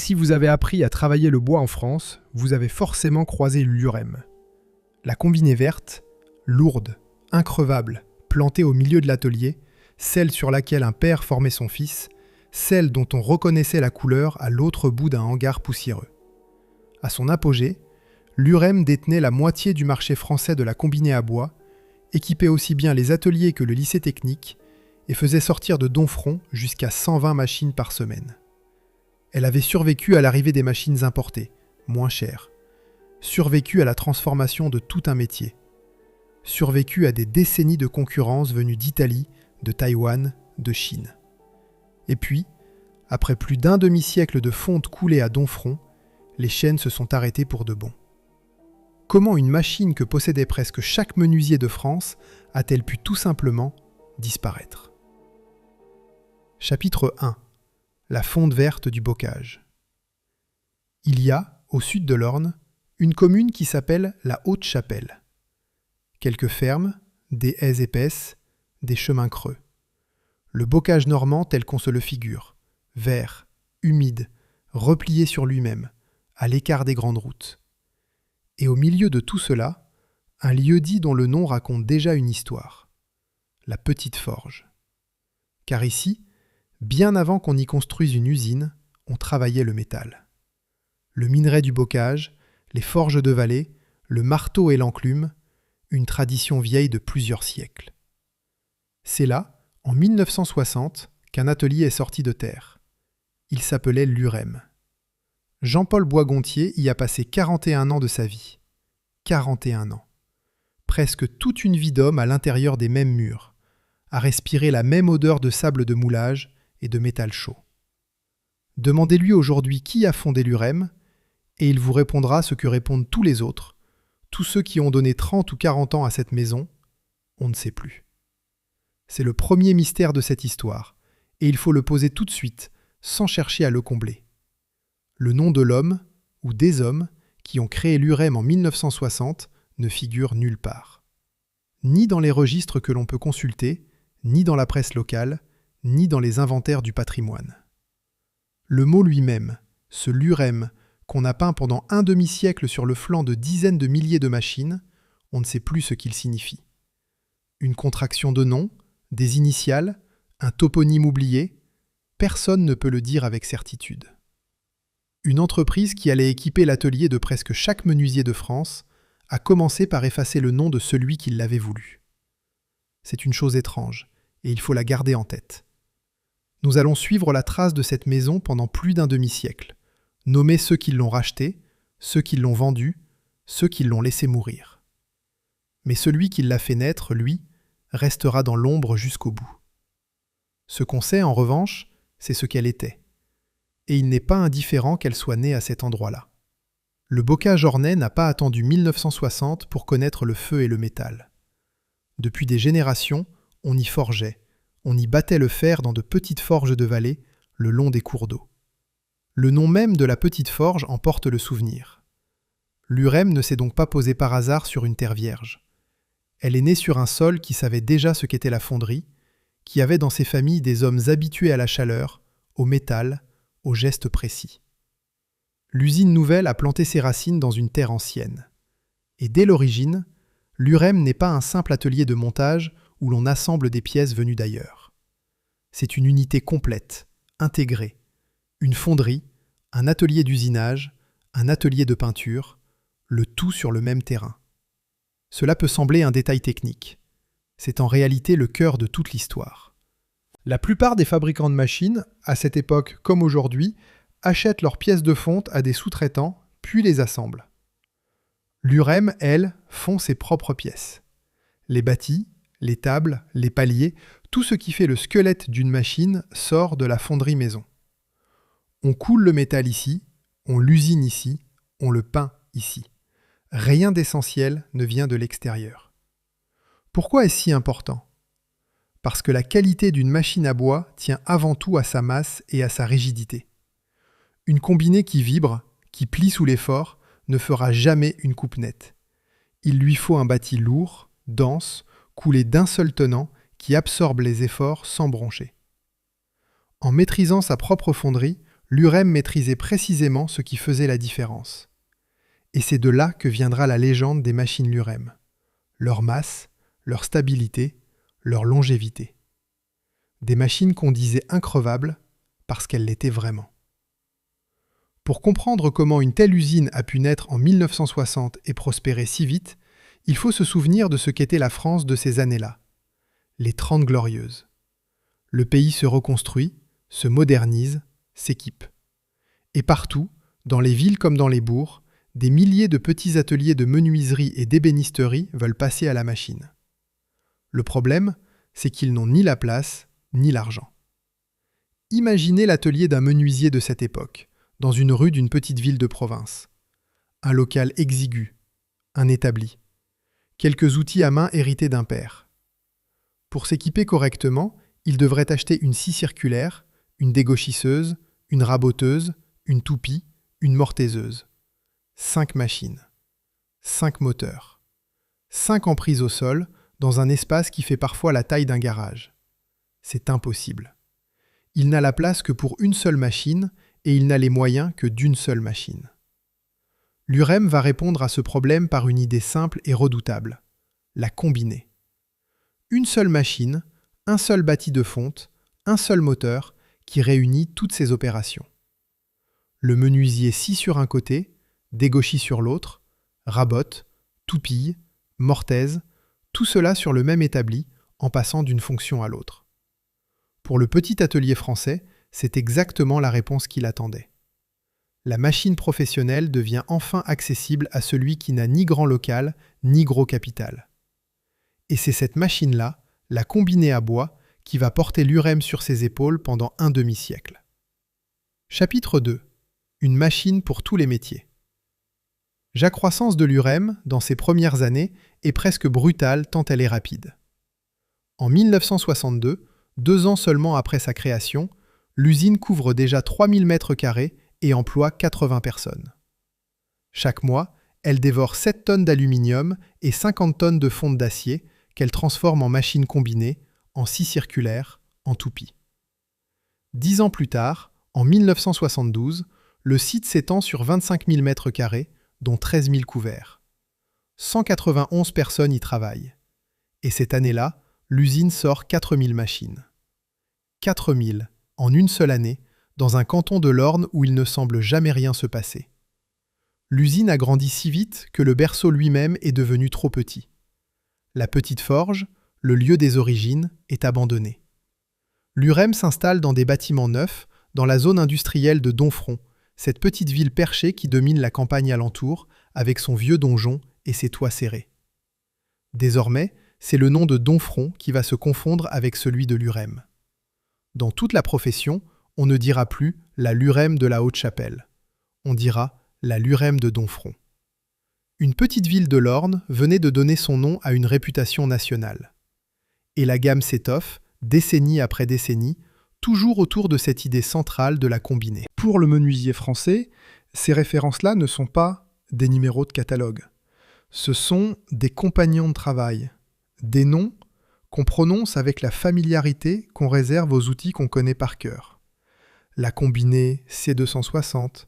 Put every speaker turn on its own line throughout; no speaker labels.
Si vous avez appris à travailler le bois en France, vous avez forcément croisé l'UREM. La combinée verte, lourde, increvable, plantée au milieu de l'atelier, celle sur laquelle un père formait son fils, celle dont on reconnaissait la couleur à l'autre bout d'un hangar poussiéreux. À son apogée, l'UREM détenait la moitié du marché français de la combinée à bois, équipait aussi bien les ateliers que le lycée technique et faisait sortir de Domfront jusqu'à 120 machines par semaine. Elle avait survécu à l'arrivée des machines importées, moins chères, survécu à la transformation de tout un métier, survécu à des décennies de concurrence venues d'Italie, de Taïwan, de Chine. Et puis, après plus d'un demi-siècle de fonte coulée à Domfront, les chaînes se sont arrêtées pour de bon. Comment une machine que possédait presque chaque menuisier de France a-t-elle pu tout simplement disparaître ? Chapitre 1. La fonte verte du bocage. Il y a, au sud de l'Orne, une commune qui s'appelle la Haute-Chapelle. Quelques fermes, des haies épaisses, des chemins creux. Le bocage normand tel qu'on se le figure, vert, humide, replié sur lui-même, à l'écart des grandes routes. Et au milieu de tout cela, un lieu-dit dont le nom raconte déjà une histoire. La Petite Forge. Car ici, bien avant qu'on y construise une usine, on travaillait le métal. Le minerai du bocage, les forges de vallée, le marteau et l'enclume, une tradition vieille de plusieurs siècles. C'est là, en 1960, qu'un atelier est sorti de terre. Il s'appelait l'UREM. Jean-Paul Boisgontier y a passé 41 ans de sa vie. 41 ans. Presque toute une vie d'homme à l'intérieur des mêmes murs, à respirer la même odeur de sable de moulage et de métal chaud. Demandez-lui aujourd'hui qui a fondé l'UREM, et il vous répondra ce que répondent tous les autres, tous ceux qui ont donné 30 ou 40 ans à cette maison, on ne sait plus. C'est le premier mystère de cette histoire, et il faut le poser tout de suite, sans chercher à le combler. Le nom de l'homme, ou des hommes, qui ont créé l'UREM en 1960 ne figure nulle part. Ni dans les registres que l'on peut consulter, ni dans la presse locale, ni dans les inventaires du patrimoine. Le mot lui-même, ce l'UREM, qu'on a peint pendant un demi-siècle sur le flanc de dizaines de milliers de machines, on ne sait plus ce qu'il signifie. Une contraction de nom, des initiales, un toponyme oublié, personne ne peut le dire avec certitude. Une entreprise qui allait équiper l'atelier de presque chaque menuisier de France a commencé par effacer le nom de celui qui l'avait voulu. C'est une chose étrange, et il faut la garder en tête. Nous allons suivre la trace de cette maison pendant plus d'un demi-siècle, nommer ceux qui l'ont rachetée, ceux qui l'ont vendue, ceux qui l'ont laissé mourir. Mais celui qui l'a fait naître, lui, restera dans l'ombre jusqu'au bout. Ce qu'on sait, en revanche, c'est ce qu'elle était. Et il n'est pas indifférent qu'elle soit née à cet endroit-là. Le bocage ornais n'a pas attendu 1960 pour connaître le feu et le métal. Depuis des générations, on y forgeait, on y battait le fer dans de petites forges de vallée, le long des cours d'eau. Le nom même de la petite forge en porte le souvenir. L'UREM ne s'est donc pas posée par hasard sur une terre vierge. Elle est née sur un sol qui savait déjà ce qu'était la fonderie, qui avait dans ses familles des hommes habitués à la chaleur, au métal, aux gestes précis. L'usine nouvelle a planté ses racines dans une terre ancienne. Et dès l'origine, l'UREM n'est pas un simple atelier de montage où l'on assemble des pièces venues d'ailleurs. C'est une unité complète, intégrée, une fonderie, un atelier d'usinage, un atelier de peinture, le tout sur le même terrain. Cela peut sembler un détail technique. C'est en réalité le cœur de toute l'histoire. La plupart des fabricants de machines, à cette époque comme aujourd'hui, achètent leurs pièces de fonte à des sous-traitants, puis les assemblent. L'UREM, elle, fond ses propres pièces. Les bâtis, les tables, les paliers, tout ce qui fait le squelette d'une machine sort de la fonderie maison. On coule le métal ici, on l'usine ici, on le peint ici. Rien d'essentiel ne vient de l'extérieur. Pourquoi est-ce si important ? Parce que la qualité d'une machine à bois tient avant tout à sa masse et à sa rigidité. Une combinée qui vibre, qui plie sous l'effort, ne fera jamais une coupe nette. Il lui faut un bâti lourd, dense, coulé d'un seul tenant, qui absorbe les efforts sans broncher. En maîtrisant sa propre fonderie, l'UREM maîtrisait précisément ce qui faisait la différence. Et c'est de là que viendra la légende des machines l'UREM. Leur masse, leur stabilité, leur longévité. Des machines qu'on disait increvables parce qu'elles l'étaient vraiment. Pour comprendre comment une telle usine a pu naître en 1960 et prospérer si vite, il faut se souvenir de ce qu'était la France de ces années-là. Les 30 Glorieuses. Le pays se reconstruit, se modernise, s'équipe. Et partout, dans les villes comme dans les bourgs, des milliers de petits ateliers de menuiserie et d'ébénisterie veulent passer à la machine. Le problème, c'est qu'ils n'ont ni la place, ni l'argent. Imaginez l'atelier d'un menuisier de cette époque, dans une rue d'une petite ville de province. Un local exigu, un établi. Quelques outils à main hérités d'un père. Pour s'équiper correctement, il devrait acheter une scie circulaire, une dégauchisseuse, une raboteuse, une toupie, une mortaiseuse. 5 machines. 5 moteurs. 5 en prise au sol, dans un espace qui fait parfois la taille d'un garage. C'est impossible. Il n'a la place que pour une seule machine et il n'a les moyens que d'une seule machine. L'UREM va répondre à ce problème par une idée simple et redoutable, la combiner. Une seule machine, un seul bâti de fonte, un seul moteur qui réunit toutes ces opérations. Le menuisier scie sur un côté, dégauchit sur l'autre, rabote, toupille, mortaise, tout cela sur le même établi en passant d'une fonction à l'autre. Pour le petit atelier français, c'est exactement la réponse qu'il attendait. La machine professionnelle devient enfin accessible à celui qui n'a ni grand local, ni gros capital. Et c'est cette machine-là, la combinée à bois, qui va porter l'UREM sur ses épaules pendant un demi-siècle. Chapitre 2. Une machine pour tous les métiers. J'accroissance de l'UREM, dans ses premières années, est presque brutale tant elle est rapide. En 1962, 2 ans seulement après sa création, l'usine couvre déjà 3000 m² et emploie 80 personnes. Chaque mois, elle dévore 7 tonnes d'aluminium et 50 tonnes de fonte d'acier qu'elle transforme en machines combinées, en scie circulaire, en toupie. 10 ans plus tard, en 1972, le site s'étend sur 25 000 m², dont 13 000 couverts. 191 personnes y travaillent. Et cette année-là, l'usine sort 4 000 machines. 4 000 en une seule année, dans un canton de l'Orne où il ne semble jamais rien se passer. L'usine a grandi si vite que le berceau lui-même est devenu trop petit. La petite forge, le lieu des origines, est abandonné. L'UREM s'installe dans des bâtiments neufs, dans la zone industrielle de Domfront, cette petite ville perchée qui domine la campagne alentour, avec son vieux donjon et ses toits serrés. Désormais, c'est le nom de Domfront qui va se confondre avec celui de l'UREM. Dans toute la profession, on ne dira plus la l'UREM de la Haute-Chapelle. On dira la l'UREM de Domfront. Une petite ville de l'Orne venait de donner son nom à une réputation nationale. Et la gamme s'étoffe, décennie après décennie, toujours autour de cette idée centrale de la combiner. Pour le menuisier français, ces références-là ne sont pas des numéros de catalogue. Ce sont des compagnons de travail, des noms qu'on prononce avec la familiarité qu'on réserve aux outils qu'on connaît par cœur. La combinée C260,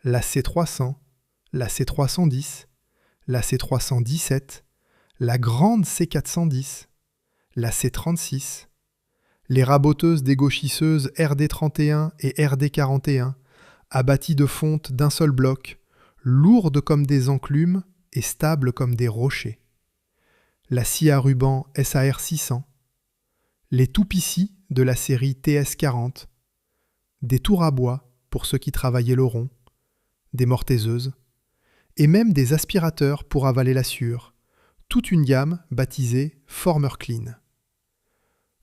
la C300, la C310, la C317, la grande C410, la C36, les raboteuses dégauchisseuses RD31 et RD41, abatties de fonte d'un seul bloc, lourdes comme des enclumes et stables comme des rochers. La scie à ruban SAR600, les toupicies de la série TS40, des tours à bois pour ceux qui travaillaient le rond, des mortaiseuses, et même des aspirateurs pour avaler la sueur, toute une gamme baptisée Former Clean.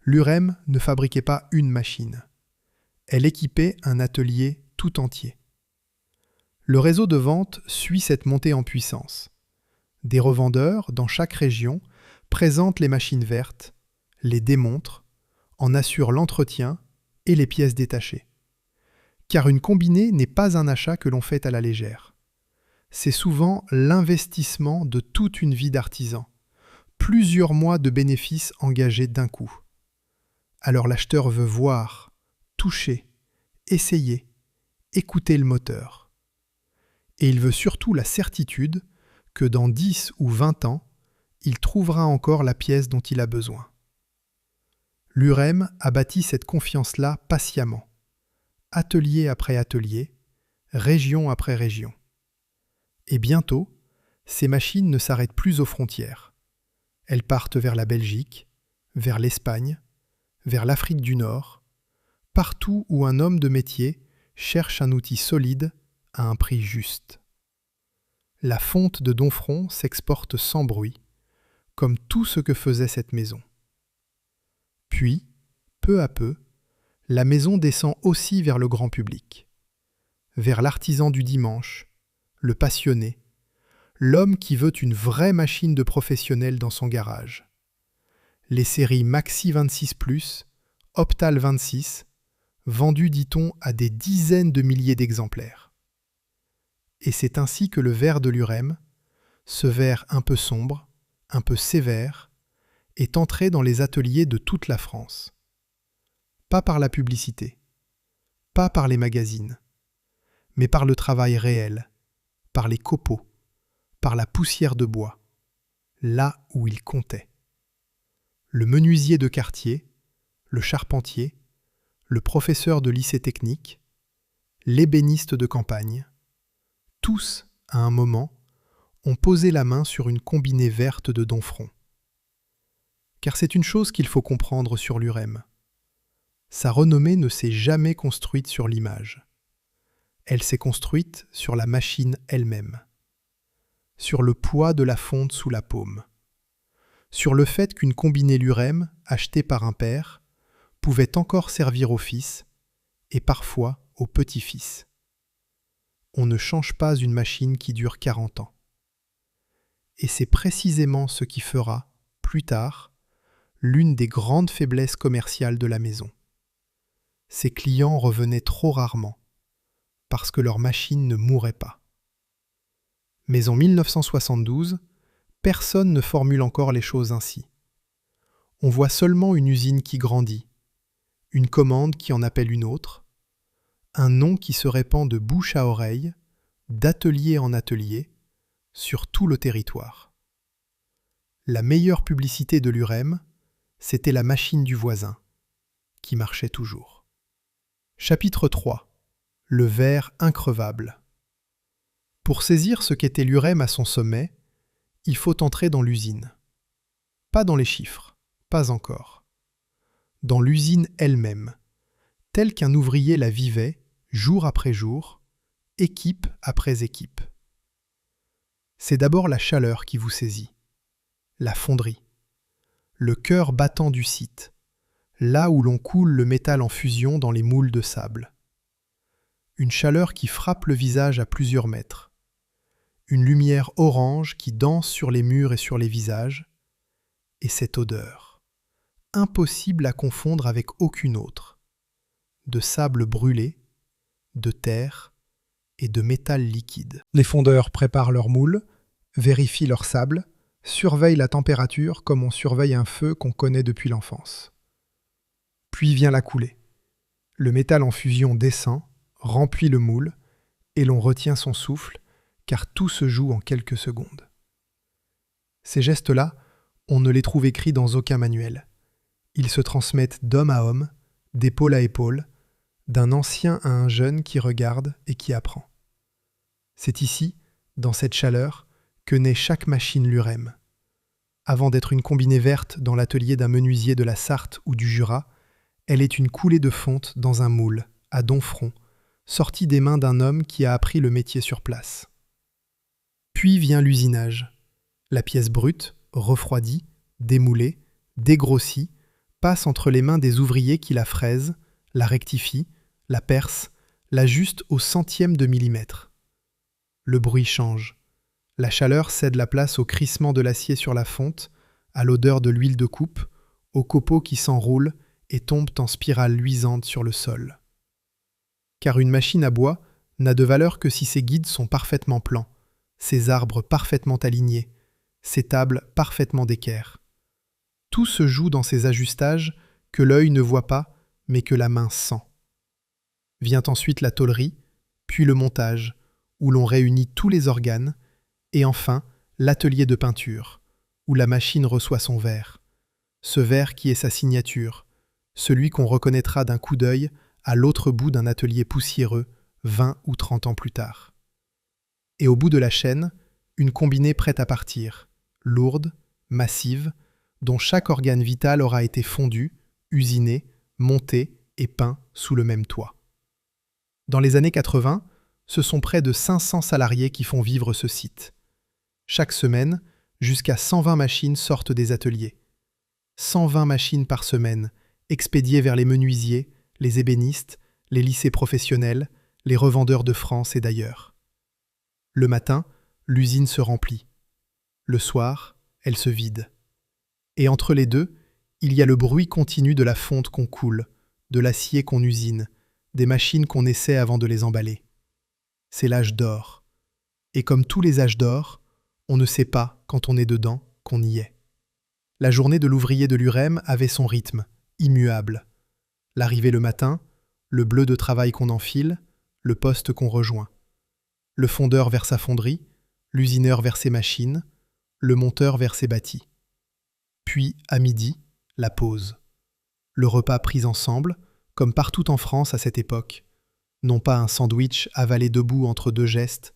L'UREM ne fabriquait pas une machine. Elle équipait un atelier tout entier. Le réseau de vente suit cette montée en puissance. Des revendeurs, dans chaque région, présentent les machines vertes, les démontrent, en assurent l'entretien et les pièces détachées. Car une combinée n'est pas un achat que l'on fait à la légère. C'est souvent l'investissement de toute une vie d'artisan, plusieurs mois de bénéfices engagés d'un coup. Alors l'acheteur veut voir, toucher, essayer, écouter le moteur. Et il veut surtout la certitude que dans 10 ou 20 ans, il trouvera encore la pièce dont il a besoin. L'UREM a bâti cette confiance-là patiemment, atelier après atelier, région après région. Et bientôt, ces machines ne s'arrêtent plus aux frontières. Elles partent vers la Belgique, vers l'Espagne, vers l'Afrique du Nord, partout où un homme de métier cherche un outil solide à un prix juste. La fonte de Domfront s'exporte sans bruit, comme tout ce que faisait cette maison. Puis, peu à peu, la maison descend aussi vers le grand public, vers l'artisan du dimanche, le passionné, l'homme qui veut une vraie machine de professionnel dans son garage. Les séries Maxi 26+, Optal 26, vendues, dit-on, à des dizaines de milliers d'exemplaires. Et c'est ainsi que le verre de l'UREM, ce verre un peu sombre, un peu sévère, est entré dans les ateliers de toute la France. Pas par la publicité, pas par les magazines, mais par le travail réel, par les copeaux, par la poussière de bois, là où il comptait. Le menuisier de quartier, le charpentier, le professeur de lycée technique, l'ébéniste de campagne, tous, à un moment, ont posé la main sur une combinée verte de Domfront. Car c'est une chose qu'il faut comprendre sur l'UREM. Sa renommée ne s'est jamais construite sur l'image. Elle s'est construite sur la machine elle-même, sur le poids de la fonte sous la paume, sur le fait qu'une combinée l'UREM, achetée par un père, pouvait encore servir au fils et parfois au petit-fils. On ne change pas une machine qui dure 40 ans. Et c'est précisément ce qui fera, plus tard, l'une des grandes faiblesses commerciales de la maison. Ses clients revenaient trop rarement, parce que leur machine ne mourait pas. Mais en 1972, personne ne formule encore les choses ainsi. On voit seulement une usine qui grandit, une commande qui en appelle une autre, un nom qui se répand de bouche à oreille, d'atelier en atelier, sur tout le territoire. La meilleure publicité de l'UREM, c'était la machine du voisin, qui marchait toujours. Chapitre 3. Le verre increvable. Pour saisir ce qu'était l'UREM à son sommet, il faut entrer dans l'usine. Pas dans les chiffres, pas encore. Dans l'usine elle-même, telle qu'un ouvrier la vivait, jour après jour, équipe après équipe. C'est d'abord la chaleur qui vous saisit, la fonderie, le cœur battant du site, là où l'on coule le métal en fusion dans les moules de sable. Une chaleur qui frappe le visage à plusieurs mètres, une lumière orange qui danse sur les murs et sur les visages, et cette odeur, impossible à confondre avec aucune autre, de sable brûlé, de terre et de métal liquide. Les fondeurs préparent leurs moules, vérifient leur sable, surveillent la température comme on surveille un feu qu'on connaît depuis l'enfance. Puis vient la coulée. Le métal en fusion descend, remplit le moule, et l'on retient son souffle, car tout se joue en quelques secondes. Ces gestes-là, on ne les trouve écrits dans aucun manuel. Ils se transmettent d'homme à homme, d'épaule à épaule, d'un ancien à un jeune qui regarde et qui apprend. C'est ici, dans cette chaleur, que naît chaque machine l'UREM. Avant d'être une combinée verte dans l'atelier d'un menuisier de la Sarthe ou du Jura, elle est une coulée de fonte dans un moule, à Domfront, sortie des mains d'un homme qui a appris le métier sur place. Puis vient l'usinage. La pièce brute, refroidie, démoulée, dégrossie, passe entre les mains des ouvriers qui la fraisent, la rectifient, la percent, l'ajustent au centième de millimètre. Le bruit change. La chaleur cède la place au crissement de l'acier sur la fonte, à l'odeur de l'huile de coupe, aux copeaux qui s'enroulent et tombent en spirale luisante sur le sol. Car une machine à bois n'a de valeur que si ses guides sont parfaitement plans, ses arbres parfaitement alignés, ses tables parfaitement d'équerre. Tout se joue dans ces ajustages que l'œil ne voit pas, mais que la main sent. Vient ensuite la tôlerie, puis le montage, où l'on réunit tous les organes, et enfin l'atelier de peinture, où la machine reçoit son verre. Ce verre qui est sa signature, celui qu'on reconnaîtra d'un coup d'œil à l'autre bout d'un atelier poussiéreux 20 ou 30 ans plus tard. Et au bout de la chaîne, une combinée prête à partir, lourde, massive, dont chaque organe vital aura été fondu, usiné, monté et peint sous le même toit. Dans les années 80, ce sont près de 500 salariés qui font vivre ce site. Chaque semaine, jusqu'à 120 machines sortent des ateliers. 120 machines par semaine, expédiées vers les menuisiers, les ébénistes, les lycées professionnels, les revendeurs de France et d'ailleurs. Le matin, l'usine se remplit. Le soir, elle se vide. Et entre les deux, il y a le bruit continu de la fonte qu'on coule, de l'acier qu'on usine, des machines qu'on essaie avant de les emballer. C'est l'âge d'or. Et comme tous les âges d'or, on ne sait pas, quand on est dedans, qu'on y est. La journée de l'ouvrier de l'UREM avait son rythme, immuable. L'arrivée le matin, le bleu de travail qu'on enfile, le poste qu'on rejoint. Le fondeur vers sa fonderie, l'usineur vers ses machines, le monteur vers ses bâtis. Puis, à midi, la pause. Le repas pris ensemble, comme partout en France à cette époque. Non pas un sandwich avalé debout entre deux gestes,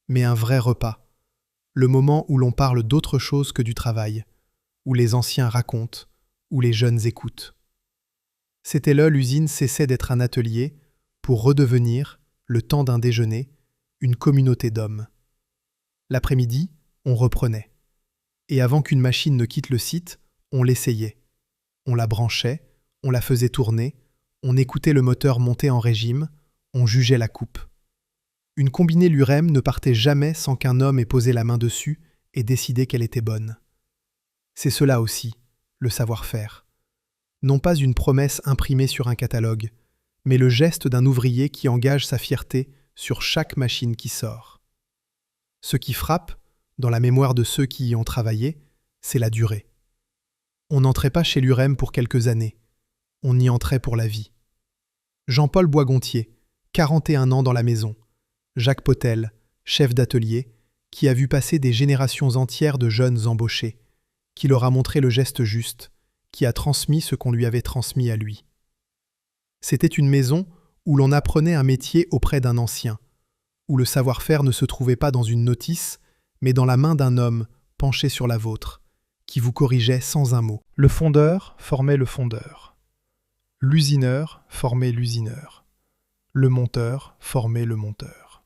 mais un vrai repas. Le moment où l'on parle d'autre chose que du travail, où les anciens racontent, où les jeunes écoutent. C'était là l'usine cessait d'être un atelier pour redevenir, le temps d'un déjeuner, une communauté d'hommes. L'après-midi, on reprenait. Et avant qu'une machine ne quitte le site, on l'essayait. On la branchait, on la faisait tourner, on écoutait le moteur monter en régime, on jugeait la coupe. Une combinée Lurem ne partait jamais sans qu'un homme ait posé la main dessus et décidé qu'elle était bonne. C'est cela aussi, le savoir-faire. Non pas une promesse imprimée sur un catalogue, mais le geste d'un ouvrier qui engage sa fierté sur chaque machine qui sort. Ce qui frappe, dans la mémoire de ceux qui y ont travaillé, c'est la durée. On n'entrait pas chez Lurem pour quelques années, on y entrait pour la vie. Jean-Paul Boisgontier, 41 ans dans la maison. Jacques Potel, chef d'atelier, qui a vu passer des générations entières de jeunes embauchés, qui leur a montré le geste juste, qui a transmis ce qu'on lui avait transmis à lui. C'était une maison où l'on apprenait un métier auprès d'un ancien, où le savoir-faire ne se trouvait pas dans une notice, mais dans la main d'un homme penché sur la vôtre, qui vous corrigeait sans un mot. Le fondeur formait le fondeur. L'usineur formait l'usineur. Le monteur formait le monteur.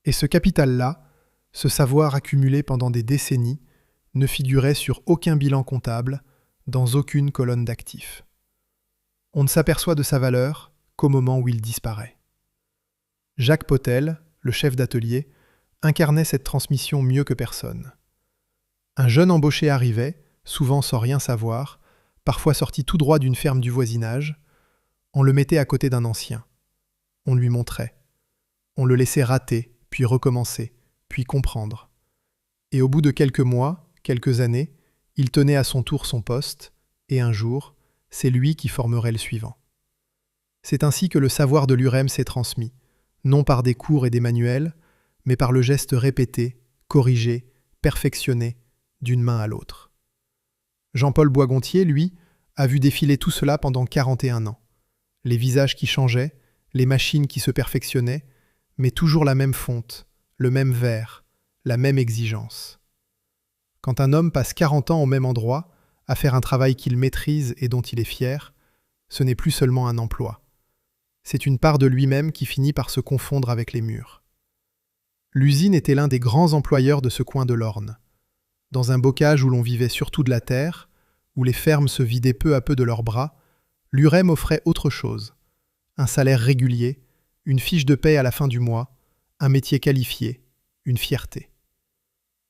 Et ce capital-là, ce savoir accumulé pendant des décennies, ne figurait sur aucun bilan comptable, dans aucune colonne d'actifs. On ne s'aperçoit de sa valeur qu'au moment où il disparaît. Jacques Potel, le chef d'atelier, incarnait cette transmission mieux que personne. Un jeune embauché arrivait, souvent sans rien savoir, parfois sorti tout droit d'une ferme du voisinage. On le mettait à côté d'un ancien. On lui montrait. On le laissait rater, puis recommencer, puis comprendre. Et au bout de quelques mois, quelques années, il tenait à son tour son poste, et un jour, c'est lui qui formerait le suivant. C'est ainsi que le savoir de Lurem s'est transmis, non par des cours et des manuels, mais par le geste répété, corrigé, perfectionné, d'une main à l'autre. Jean-Paul Boisgontier, lui, a vu défiler tout cela pendant 41 ans. Les visages qui changeaient, les machines qui se perfectionnaient, mais toujours la même fonte, le même verre, la même exigence. Quand un homme passe 40 ans au même endroit, à faire un travail qu'il maîtrise et dont il est fier, ce n'est plus seulement un emploi. C'est une part de lui-même qui finit par se confondre avec les murs. L'usine était l'un des grands employeurs de ce coin de l'Orne. Dans un bocage où l'on vivait surtout de la terre, où les fermes se vidaient peu à peu de leurs bras, l'Urem offrait autre chose. Un salaire régulier, une fiche de paie à la fin du mois, un métier qualifié, une fierté.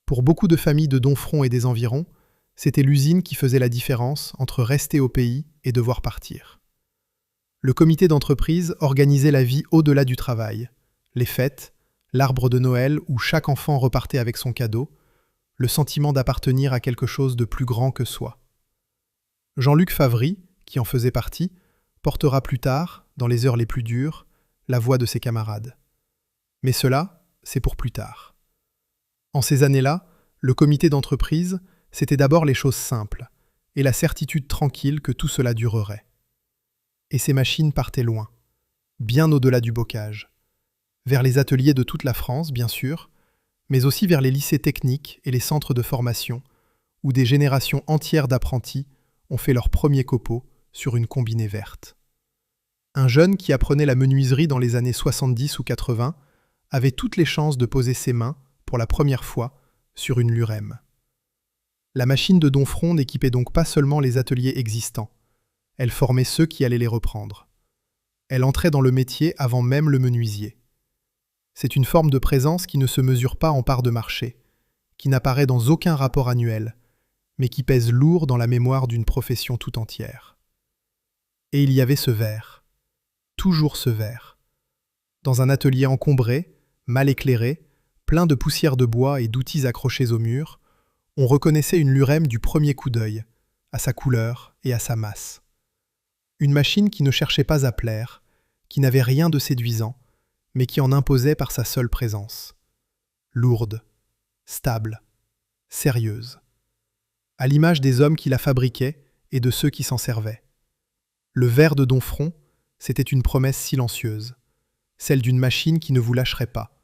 Pour beaucoup de familles de Domfront et des environs, c'était l'usine qui faisait la différence entre rester au pays et devoir partir. Le comité d'entreprise organisait la vie au-delà du travail, les fêtes, l'arbre de Noël où chaque enfant repartait avec son cadeau, le sentiment d'appartenir à quelque chose de plus grand que soi. Jean-Luc Favry, qui en faisait partie, portera plus tard, dans les heures les plus dures, la voix de ses camarades. Mais cela, c'est pour plus tard. En ces années-là, le comité d'entreprise, c'était d'abord les choses simples et la certitude tranquille que tout cela durerait. Et ces machines partaient loin, bien au-delà du bocage, vers les ateliers de toute la France, bien sûr, mais aussi vers les lycées techniques et les centres de formation, où des générations entières d'apprentis ont fait leur premier copeau sur une combinée verte. Un jeune qui apprenait la menuiserie dans les années 70 ou 80 avait toutes les chances de poser ses mains, pour la première fois, sur une Lurem. La machine de Donfront n'équipait donc pas seulement les ateliers existants, elle formait ceux qui allaient les reprendre. Elle entrait dans le métier avant même le menuisier. C'est une forme de présence qui ne se mesure pas en part de marché, qui n'apparaît dans aucun rapport annuel, mais qui pèse lourd dans la mémoire d'une profession tout entière. Et il y avait ce verre, toujours ce verre. Dans un atelier encombré, mal éclairé, plein de poussière de bois et d'outils accrochés au mur, on reconnaissait une Lurem du premier coup d'œil, à sa couleur et à sa masse. Une machine qui ne cherchait pas à plaire, qui n'avait rien de séduisant, mais qui en imposait par sa seule présence. Lourde, stable, sérieuse. À l'image des hommes qui la fabriquaient et de ceux qui s'en servaient. Le verre de Donfront, c'était une promesse silencieuse, celle d'une machine qui ne vous lâcherait pas,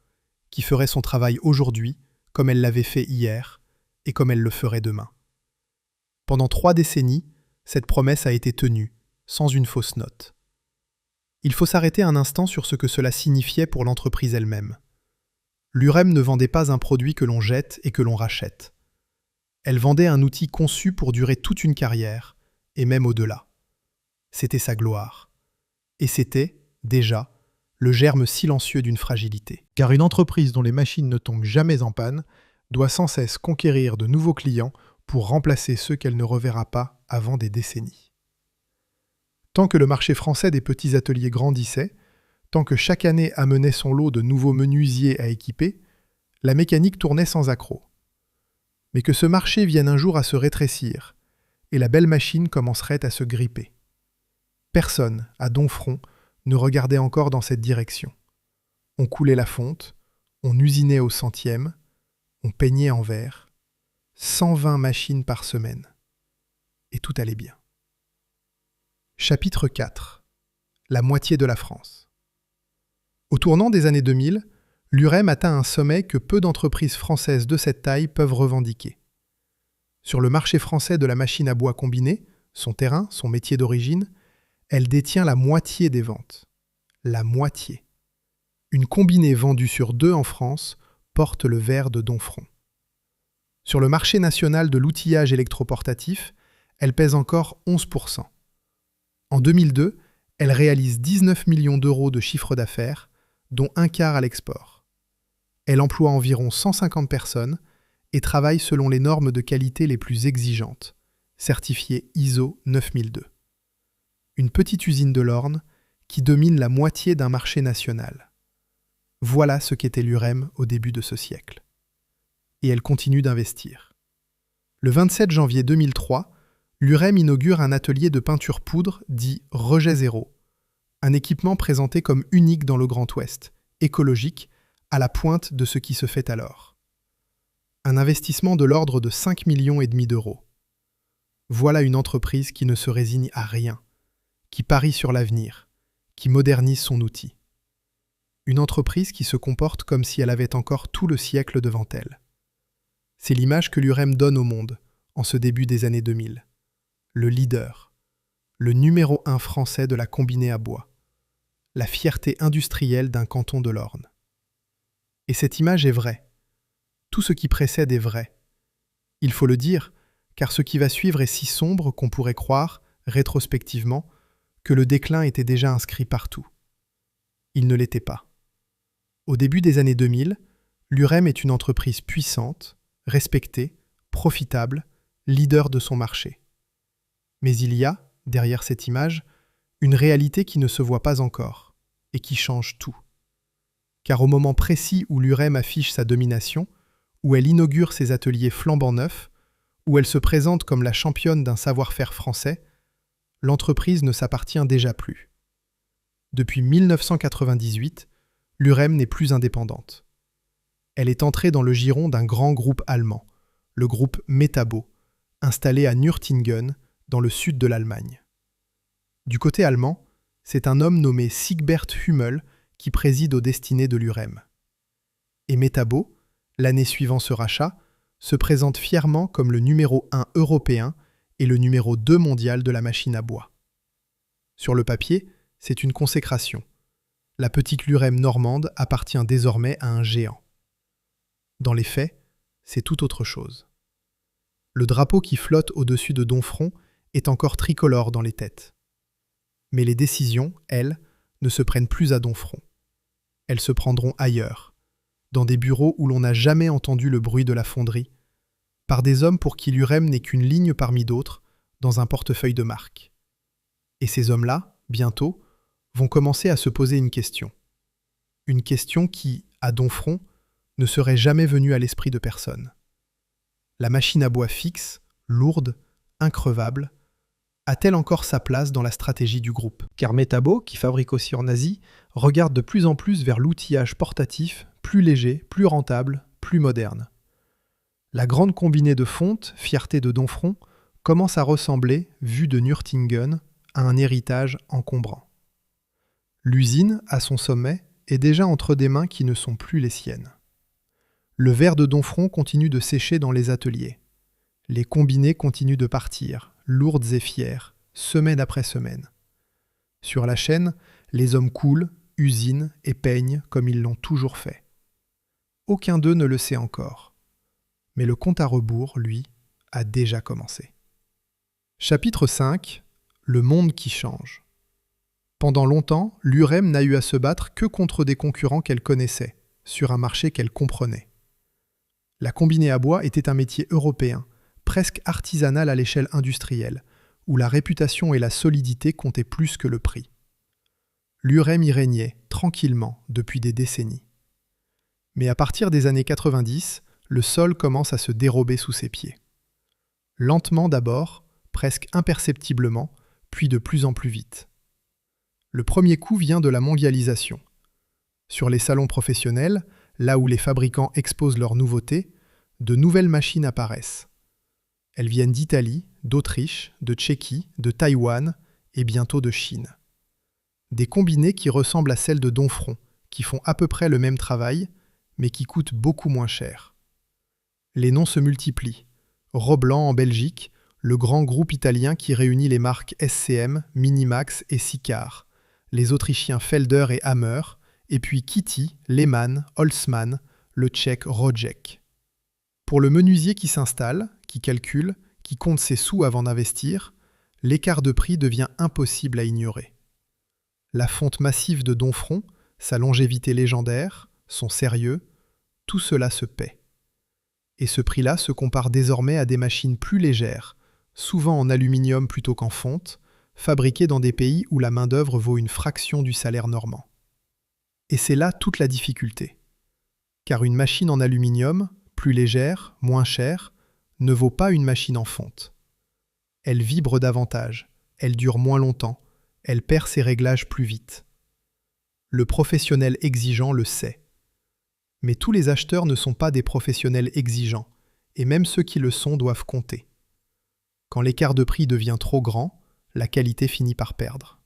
qui ferait son travail aujourd'hui comme elle l'avait fait hier et comme elle le ferait demain. Pendant 3 décennies, cette promesse a été tenue, sans une fausse note. Il faut s'arrêter un instant sur ce que cela signifiait pour l'entreprise elle-même. Lurem ne vendait pas un produit que l'on jette et que l'on rachète. Elle vendait un outil conçu pour durer toute une carrière, et même au-delà. C'était sa gloire. Et c'était, déjà, le germe silencieux d'une fragilité. Car une entreprise dont les machines ne tombent jamais en panne doit sans cesse conquérir de nouveaux clients pour remplacer ceux qu'elle ne reverra pas avant des décennies. Tant que le marché français des petits ateliers grandissait, tant que chaque année amenait son lot de nouveaux menuisiers à équiper, la mécanique tournait sans accroc. Mais que ce marché vienne un jour à se rétrécir, et la belle machine commencerait à se gripper. Personne, à Donfront, ne regardait encore dans cette direction. On coulait la fonte, on usinait au centième, on peignait en verre, 120 machines par semaine. Et tout allait bien. Chapitre 4. La moitié de la France. Au tournant des années 2000, Lurem atteint un sommet que peu d'entreprises françaises de cette taille peuvent revendiquer. Sur le marché français de la machine à bois combinée, son terrain, son métier d'origine, elle détient la moitié des ventes. La moitié. Une combinée vendue sur 2 en France porte le verre de Donfront. Sur le marché national de l'outillage électroportatif, elle pèse encore 11%. En 2002, elle réalise 19 millions d'euros de chiffre d'affaires, dont un quart à l'export. Elle emploie environ 150 personnes et travaille selon les normes de qualité les plus exigeantes, certifiées ISO 9002. Une petite usine de l'Orne qui domine la moitié d'un marché national. Voilà ce qu'était Lurem au début de ce siècle. Et elle continue d'investir. Le 27 janvier 2003, Lurem inaugure un atelier de peinture poudre dit Rejet Zéro, un équipement présenté comme unique dans le Grand Ouest, écologique, à la pointe de ce qui se fait alors. Un investissement de l'ordre de 5,5 millions d'euros. Voilà une entreprise qui ne se résigne à rien, qui parie sur l'avenir, qui modernise son outil. Une entreprise qui se comporte comme si elle avait encore tout le siècle devant elle. C'est l'image que Lurem donne au monde, en ce début des années 2000. Le leader, le numéro 1 français de la combinée à bois, la fierté industrielle d'un canton de l'Orne. Et cette image est vraie. Tout ce qui précède est vrai. Il faut le dire, car ce qui va suivre est si sombre qu'on pourrait croire, rétrospectivement, que le déclin était déjà inscrit partout. Il ne l'était pas. Au début des années 2000, Lurem est une entreprise puissante, respectée, profitable, leader de son marché. Mais il y a, derrière cette image, une réalité qui ne se voit pas encore et qui change tout. Car au moment précis où Lurem affiche sa domination, où elle inaugure ses ateliers flambant neufs, où elle se présente comme la championne d'un savoir-faire français, l'entreprise ne s'appartient déjà plus. Depuis 1998, l'Urem n'est plus indépendante. Elle est entrée dans le giron d'un grand groupe allemand, le groupe Metabo, installé à Nürtingen, dans le sud de l'Allemagne. Du côté allemand, c'est un homme nommé Siegbert Hummel qui préside aux destinées de l'Urem. Et Metabo, l'année suivant ce rachat, se présente fièrement comme le numéro 1 européen et le numéro 2 mondial de la machine à bois. Sur le papier, c'est une consécration. La petite l'Urem normande appartient désormais à un géant. Dans les faits, c'est tout autre chose. Le drapeau qui flotte au-dessus de Domfront est encore tricolore dans les têtes. Mais les décisions, elles, ne se prennent plus à Domfront. Elles se prendront ailleurs, dans des bureaux où l'on n'a jamais entendu le bruit de la fonderie, par des hommes pour qui l'Urem n'est qu'une ligne parmi d'autres, dans un portefeuille de marque. Et ces hommes-là, bientôt, vont commencer à se poser une question. Une question qui, à Domfront, ne serait jamais venue à l'esprit de personne. La machine à bois fixe, lourde, increvable, a-t-elle encore sa place dans la stratégie du groupe? Car Metabo, qui fabrique aussi en Asie, regarde de plus en plus vers l'outillage portatif, plus léger, plus rentable, plus moderne. La grande combinée de fonte, fierté de Domfront, commence à ressembler, vue de Nürtingen, à un héritage encombrant. L'usine, à son sommet, est déjà entre des mains qui ne sont plus les siennes. Le verre de Domfront continue de sécher dans les ateliers. Les combinées continuent de partir, lourdes et fières, semaine après semaine. Sur la chaîne, les hommes coulent, usinent et peignent comme ils l'ont toujours fait. Aucun d'eux ne le sait encore. Mais le compte à rebours, lui, a déjà commencé. Chapitre 5. Le monde qui change. Pendant longtemps, l'Urem n'a eu à se battre que contre des concurrents qu'elle connaissait, sur un marché qu'elle comprenait. La combinée à bois était un métier européen, presque artisanal à l'échelle industrielle, où la réputation et la solidité comptaient plus que le prix. L'Urem y régnait, tranquillement, depuis des décennies. Mais à partir des années 90, le sol commence à se dérober sous ses pieds. Lentement d'abord, presque imperceptiblement, puis de plus en plus vite. Le premier coup vient de la mondialisation. Sur les salons professionnels, là où les fabricants exposent leurs nouveautés, de nouvelles machines apparaissent. Elles viennent d'Italie, d'Autriche, de Tchéquie, de Taïwan et bientôt de Chine. Des combinées qui ressemblent à celles de Domfront, qui font à peu près le même travail, mais qui coûtent beaucoup moins cher. Les noms se multiplient. Roblan en Belgique, le grand groupe italien qui réunit les marques SCM, Minimax et Siccar, les Autrichiens Felder et Hammer, et puis Kitty, Lehmann, Holzmann, le Tchèque Rodjek. Pour le menuisier qui s'installe, qui calcule, qui compte ses sous avant d'investir, l'écart de prix devient impossible à ignorer. La fonte massive de Domfront, sa longévité légendaire, son sérieux, tout cela se paie. Et ce prix-là se compare désormais à des machines plus légères, souvent en aluminium plutôt qu'en fonte, fabriquées dans des pays où la main-d'œuvre vaut une fraction du salaire normand. Et c'est là toute la difficulté. Car une machine en aluminium, plus légère, moins chère, ne vaut pas une machine en fonte. Elle vibre davantage, elle dure moins longtemps, elle perd ses réglages plus vite. Le professionnel exigeant le sait. Mais tous les acheteurs ne sont pas des professionnels exigeants, et même ceux qui le sont doivent compter. Quand l'écart de prix devient trop grand, la qualité finit par perdre.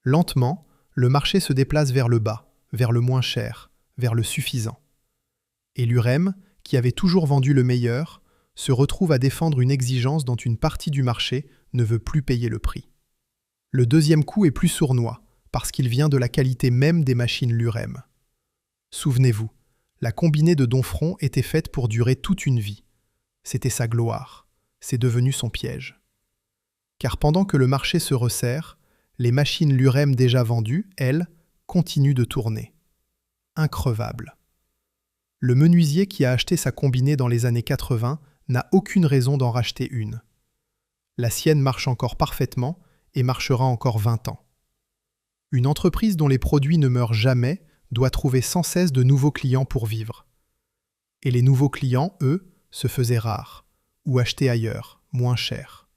Lentement, le marché se déplace vers le bas, vers le moins cher, vers le suffisant. Et l'Urem, qui avait toujours vendu le meilleur, se retrouve à défendre une exigence dont une partie du marché ne veut plus payer le prix. Le deuxième coup est plus sournois, parce qu'il vient de la qualité même des machines l'Urem. Souvenez-vous, la combinée de Domfront était faite pour durer toute une vie. C'était sa gloire. C'est devenu son piège. Car pendant que le marché se resserre, les machines l'Urem déjà vendues, elles, continuent de tourner. Increvables. Le menuisier qui a acheté sa combinée dans les années 80 n'a aucune raison d'en racheter une. La sienne marche encore parfaitement et marchera encore 20 ans. Une entreprise dont les produits ne meurent jamais doit trouver sans cesse de nouveaux clients pour vivre. Et les nouveaux clients, eux, se faisaient rares, ou achetés ailleurs, moins cher.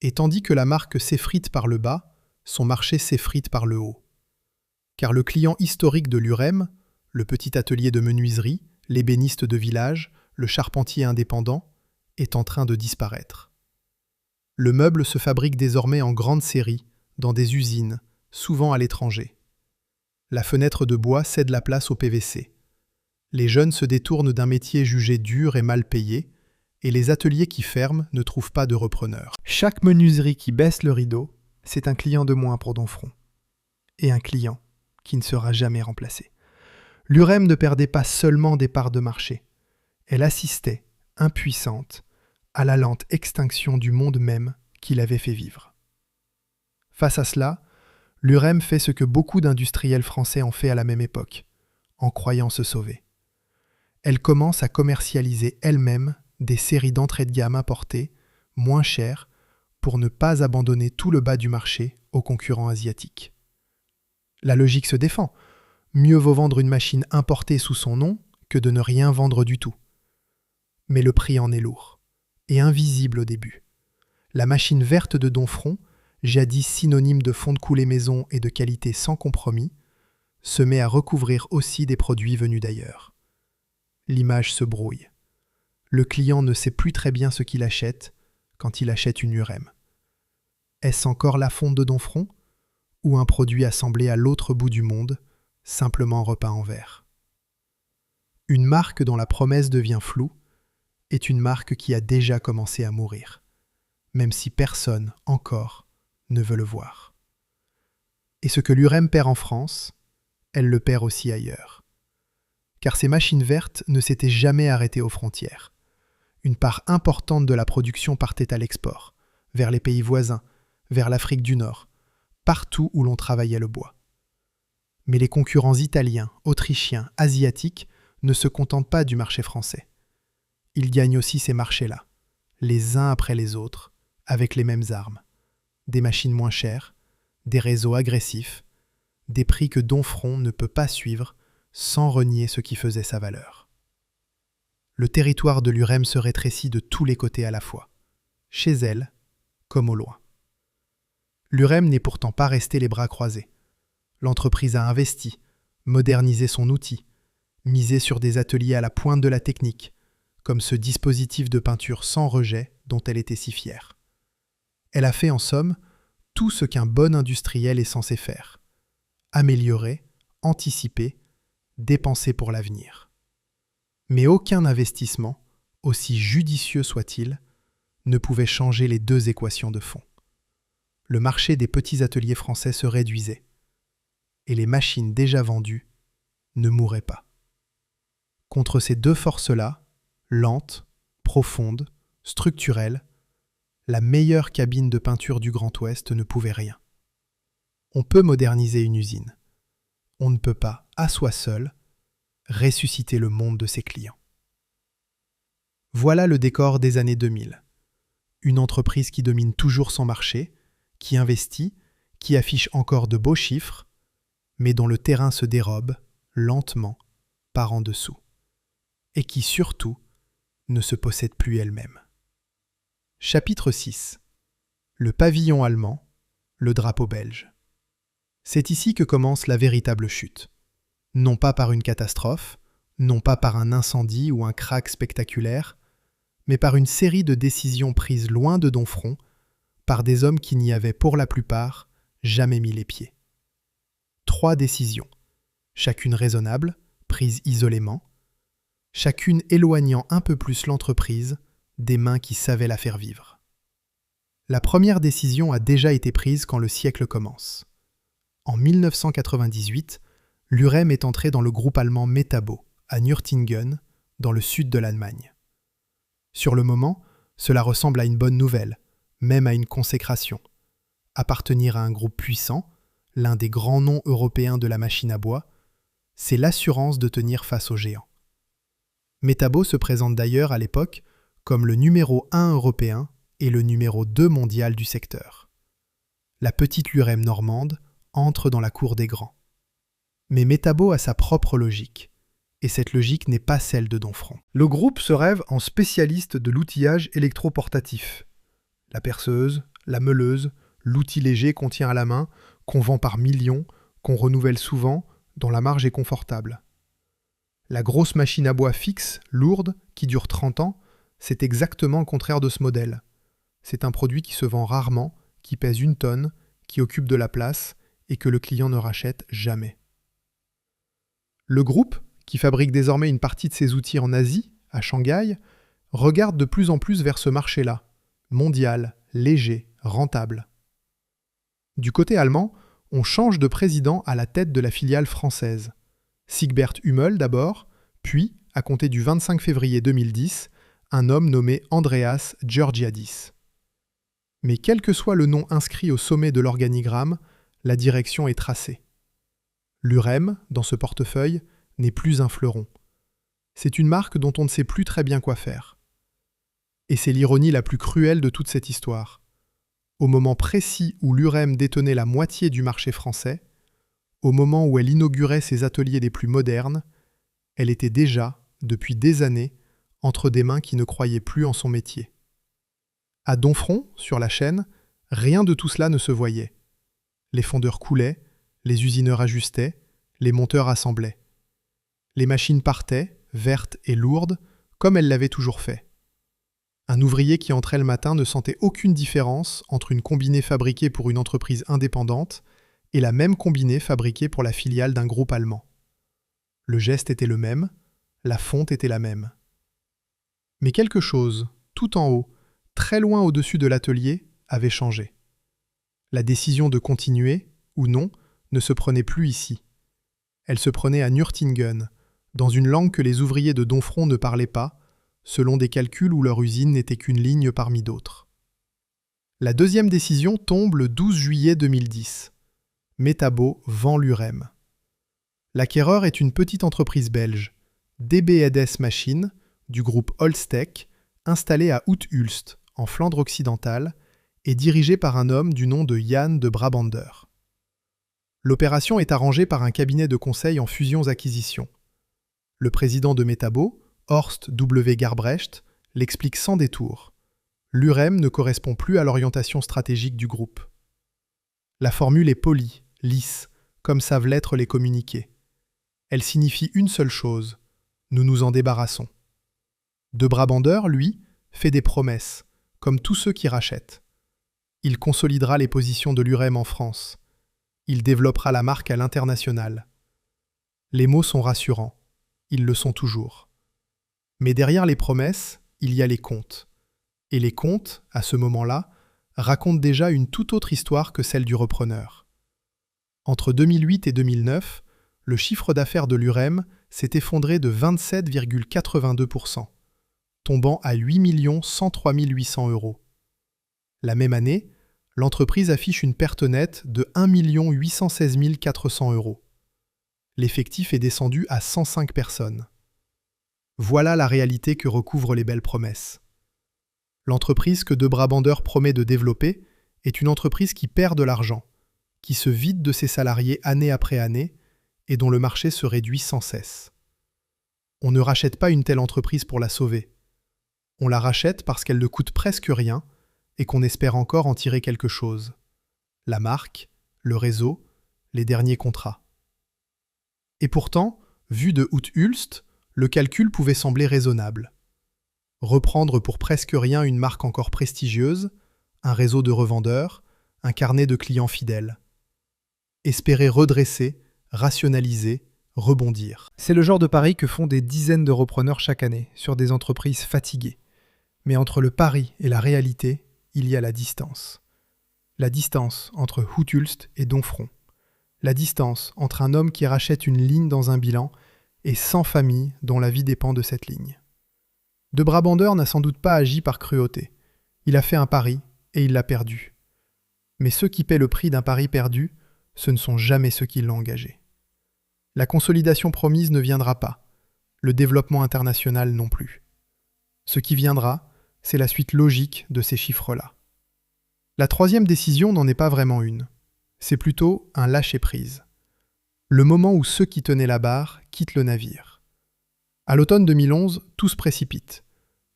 Et tandis que la marque s'effrite par le bas, son marché s'effrite par le haut. car le client historique de l'UREM, le petit atelier de menuiserie, l'ébéniste de village, le charpentier indépendant, est en train de disparaître. Le meuble se fabrique désormais en grande série, dans des usines, souvent à l'étranger. La fenêtre de bois cède la place au PVC. Les jeunes se détournent d'un métier jugé dur et mal payé, et les ateliers qui ferment ne trouvent pas de repreneurs. Chaque menuiserie qui baisse le rideau, c'est un client de moins pour Donfront. Et un client qui ne sera jamais remplacé. L'UREM ne perdait pas seulement des parts de marché. Elle assistait, impuissante, à la lente extinction du monde même qui l'avait fait vivre. Face à cela, l'UREM fait ce que beaucoup d'industriels français ont fait à la même époque, en croyant se sauver. Elle commence à commercialiser elle-même des séries d'entrée de gamme importées, moins chères, pour ne pas abandonner tout le bas du marché aux concurrents asiatiques. La logique se défend. Mieux vaut vendre une machine importée sous son nom que de ne rien vendre du tout. Mais le prix en est lourd, et invisible au début. La machine verte de Donfront, jadis synonyme de fond de coulée maison et de qualité sans compromis, se met à recouvrir aussi des produits venus d'ailleurs. L'image se brouille. Le client ne sait plus très bien ce qu'il achète quand il achète une UREM. Est-ce encore la fonte de Donfront ou un produit assemblé à l'autre bout du monde, simplement repeint en vert? Une marque dont la promesse devient floue est une marque qui a déjà commencé à mourir, même si personne, encore, ne veut le voir. Et ce que l'UREM perd en France, elle le perd aussi ailleurs. Car ces machines vertes ne s'étaient jamais arrêtées aux frontières. Une part importante de la production partait à l'export, vers les pays voisins, vers l'Afrique du Nord, partout où l'on travaillait le bois. Mais les concurrents italiens, autrichiens, asiatiques ne se contentent pas du marché français. Ils gagnent aussi ces marchés-là, les uns après les autres, avec les mêmes armes. Des machines moins chères, des réseaux agressifs, des prix que Donfront ne peut pas suivre sans renier ce qui faisait sa valeur. Le territoire de l'UREM se rétrécit de tous les côtés à la fois, chez elle comme au loin. L'UREM n'est pourtant pas restée les bras croisés. L'entreprise a investi, modernisé son outil, misé sur des ateliers à la pointe de la technique, comme ce dispositif de peinture sans rejet dont elle était si fière. Elle a fait en somme tout ce qu'un bon industriel est censé faire. Améliorer, anticiper, dépenser pour l'avenir. Mais aucun investissement, aussi judicieux soit-il, ne pouvait changer les deux équations de fond. Le marché des petits ateliers français se réduisait, et les machines déjà vendues ne mouraient pas. Contre ces deux forces-là, lentes, profondes, structurelles, la meilleure cabine de peinture du Grand Ouest ne pouvait rien. On peut moderniser une usine. On ne peut pas, à soi seul, ressusciter le monde de ses clients. Voilà le décor des années 2000. Une entreprise qui domine toujours son marché, qui investit, qui affiche encore de beaux chiffres, mais dont le terrain se dérobe, lentement, par en dessous, et qui surtout ne se possède plus elle-même. Chapitre 6. Le pavillon allemand, le drapeau belge. C'est ici que commence la véritable chute. Non pas par une catastrophe, non pas par un incendie ou un krach spectaculaire, mais par une série de décisions prises loin de Donfront, par des hommes qui n'y avaient pour la plupart jamais mis les pieds. 3 décisions, chacune raisonnable, prise isolément, chacune éloignant un peu plus l'entreprise des mains qui savaient la faire vivre. La première décision a déjà été prise quand le siècle commence. En 1998, l'UREM est entrée dans le groupe allemand Metabo, à Nürtingen, dans le sud de l'Allemagne. Sur le moment, cela ressemble à une bonne nouvelle, même à une consécration. Appartenir à un groupe puissant, l'un des grands noms européens de la machine à bois, c'est l'assurance de tenir face aux géants. Metabo se présente d'ailleurs à l'époque comme le numéro 1 européen et le numéro 2 mondial du secteur. La petite l'UREM normande entre dans la cour des grands. Mais Metabo a sa propre logique, et cette logique n'est pas celle de Donfront. Le groupe se rêve en spécialiste de l'outillage électroportatif. La perceuse, la meuleuse, l'outil léger qu'on tient à la main, qu'on vend par millions, qu'on renouvelle souvent, dont la marge est confortable. La grosse machine à bois fixe, lourde, qui dure 30 ans, c'est exactement le contraire de ce modèle. C'est un produit qui se vend rarement, qui pèse 1 tonne, qui occupe de la place et que le client ne rachète jamais. Le groupe, qui fabrique désormais une partie de ses outils en Asie, à Shanghai, regarde de plus en plus vers ce marché-là, mondial, léger, rentable. Du côté allemand, on change de président à la tête de la filiale française. Siegbert Hummel d'abord, puis, à compter du 25 février 2010, un homme nommé Andreas Georgiadis. Mais quel que soit le nom inscrit au sommet de l'organigramme, la direction est tracée. L'Urem, dans ce portefeuille, n'est plus un fleuron. C'est une marque dont on ne sait plus très bien quoi faire. Et c'est l'ironie la plus cruelle de toute cette histoire. Au moment précis où l'Urem détenait la moitié du marché français, au moment où elle inaugurait ses ateliers les plus modernes, elle était déjà, depuis des années, entre des mains qui ne croyaient plus en son métier. À Domfront, sur la chaîne, rien de tout cela ne se voyait. Les fondeurs coulaient, les usineurs ajustaient, les monteurs assemblaient. Les machines partaient, vertes et lourdes, comme elles l'avaient toujours fait. Un ouvrier qui entrait le matin ne sentait aucune différence entre une combinée fabriquée pour une entreprise indépendante et la même combinée fabriquée pour la filiale d'un groupe allemand. Le geste était le même, la fonte était la même. Mais quelque chose, tout en haut, très loin au-dessus de l'atelier, avait changé. La décision de continuer, ou non, ne se prenait plus ici. Elle se prenait à Nürtingen, dans une langue que les ouvriers de Domfront ne parlaient pas, selon des calculs où leur usine n'était qu'une ligne parmi d'autres. La deuxième décision tombe le 12 juillet 2010. Metabo vend l'Urem. L'acquéreur est une petite entreprise belge, DB Edes Machines, du groupe Holstech, installée à Oud-Ulst, en Flandre occidentale, et dirigée par un homme du nom de Jan de Brabander. L'opération est arrangée par un cabinet de conseil en fusions-acquisitions. Le président de Metabo, Horst W. Garbrecht, l'explique sans détour. L'Urem ne correspond plus à l'orientation stratégique du groupe. La formule est polie, lisse, comme savent l'être les communiqués. Elle signifie une seule chose, nous nous en débarrassons. De Brabander, lui, fait des promesses, comme tous ceux qui rachètent. Il consolidera les positions de l'Urem en France. Il développera la marque à l'international. Les mots sont rassurants. Ils le sont toujours. Mais derrière les promesses, il y a les comptes. Et les comptes, à ce moment-là, racontent déjà une toute autre histoire que celle du repreneur. Entre 2008 et 2009, le chiffre d'affaires de l'Urem s'est effondré de 27,82%, tombant à 8 103 800 €. La même année, l'entreprise affiche une perte nette de 1 816 400 €. L'effectif est descendu à 105 personnes. Voilà la réalité que recouvrent les belles promesses. L'entreprise que De Brabander promet de développer est une entreprise qui perd de l'argent, qui se vide de ses salariés année après année et dont le marché se réduit sans cesse. On ne rachète pas une telle entreprise pour la sauver. On la rachète parce qu'elle ne coûte presque rien et qu'on espère encore en tirer quelque chose. La marque, le réseau, les derniers contrats. Et pourtant, vu de Oud-Ulst, le calcul pouvait sembler raisonnable. Reprendre pour presque rien une marque encore prestigieuse, un réseau de revendeurs, un carnet de clients fidèles. Espérer redresser, rationaliser, rebondir. C'est le genre de pari que font des dizaines de repreneurs chaque année, sur des entreprises fatiguées. Mais entre le pari et la réalité, il y a la distance. La distance entre Oud-Ulst et Domfront. La distance entre un homme qui rachète une ligne dans un bilan et 100 familles dont la vie dépend de cette ligne. De Brabander n'a sans doute pas agi par cruauté. Il a fait un pari et il l'a perdu. Mais ceux qui paient le prix d'un pari perdu, ce ne sont jamais ceux qui l'ont engagé. La consolidation promise ne viendra pas, le développement international non plus. Ce qui viendra, c'est la suite logique de ces chiffres-là. La troisième décision n'en est pas vraiment une. C'est plutôt un lâcher-prise. Le moment où ceux qui tenaient la barre quittent le navire. À l'automne 2011, tout se précipite.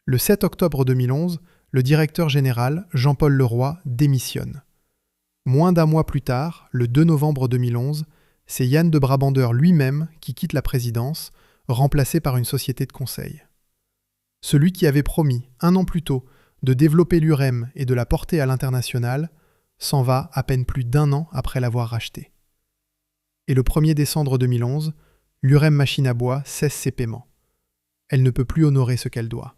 Le 7 octobre 2011, le directeur général, Jean-Paul Leroy, démissionne. Moins d'un mois plus tard, le 2 novembre 2011, c'est Yann de Brabander lui-même qui quitte la présidence, remplacé par une société de conseil. Celui qui avait promis, 1 an plus tôt, de développer l'UREM et de la porter à l'international, s'en va à peine plus d'1 an après l'avoir rachetée. Et le 1er décembre 2011, l'UREM Machine à Bois cesse ses paiements. Elle ne peut plus honorer ce qu'elle doit.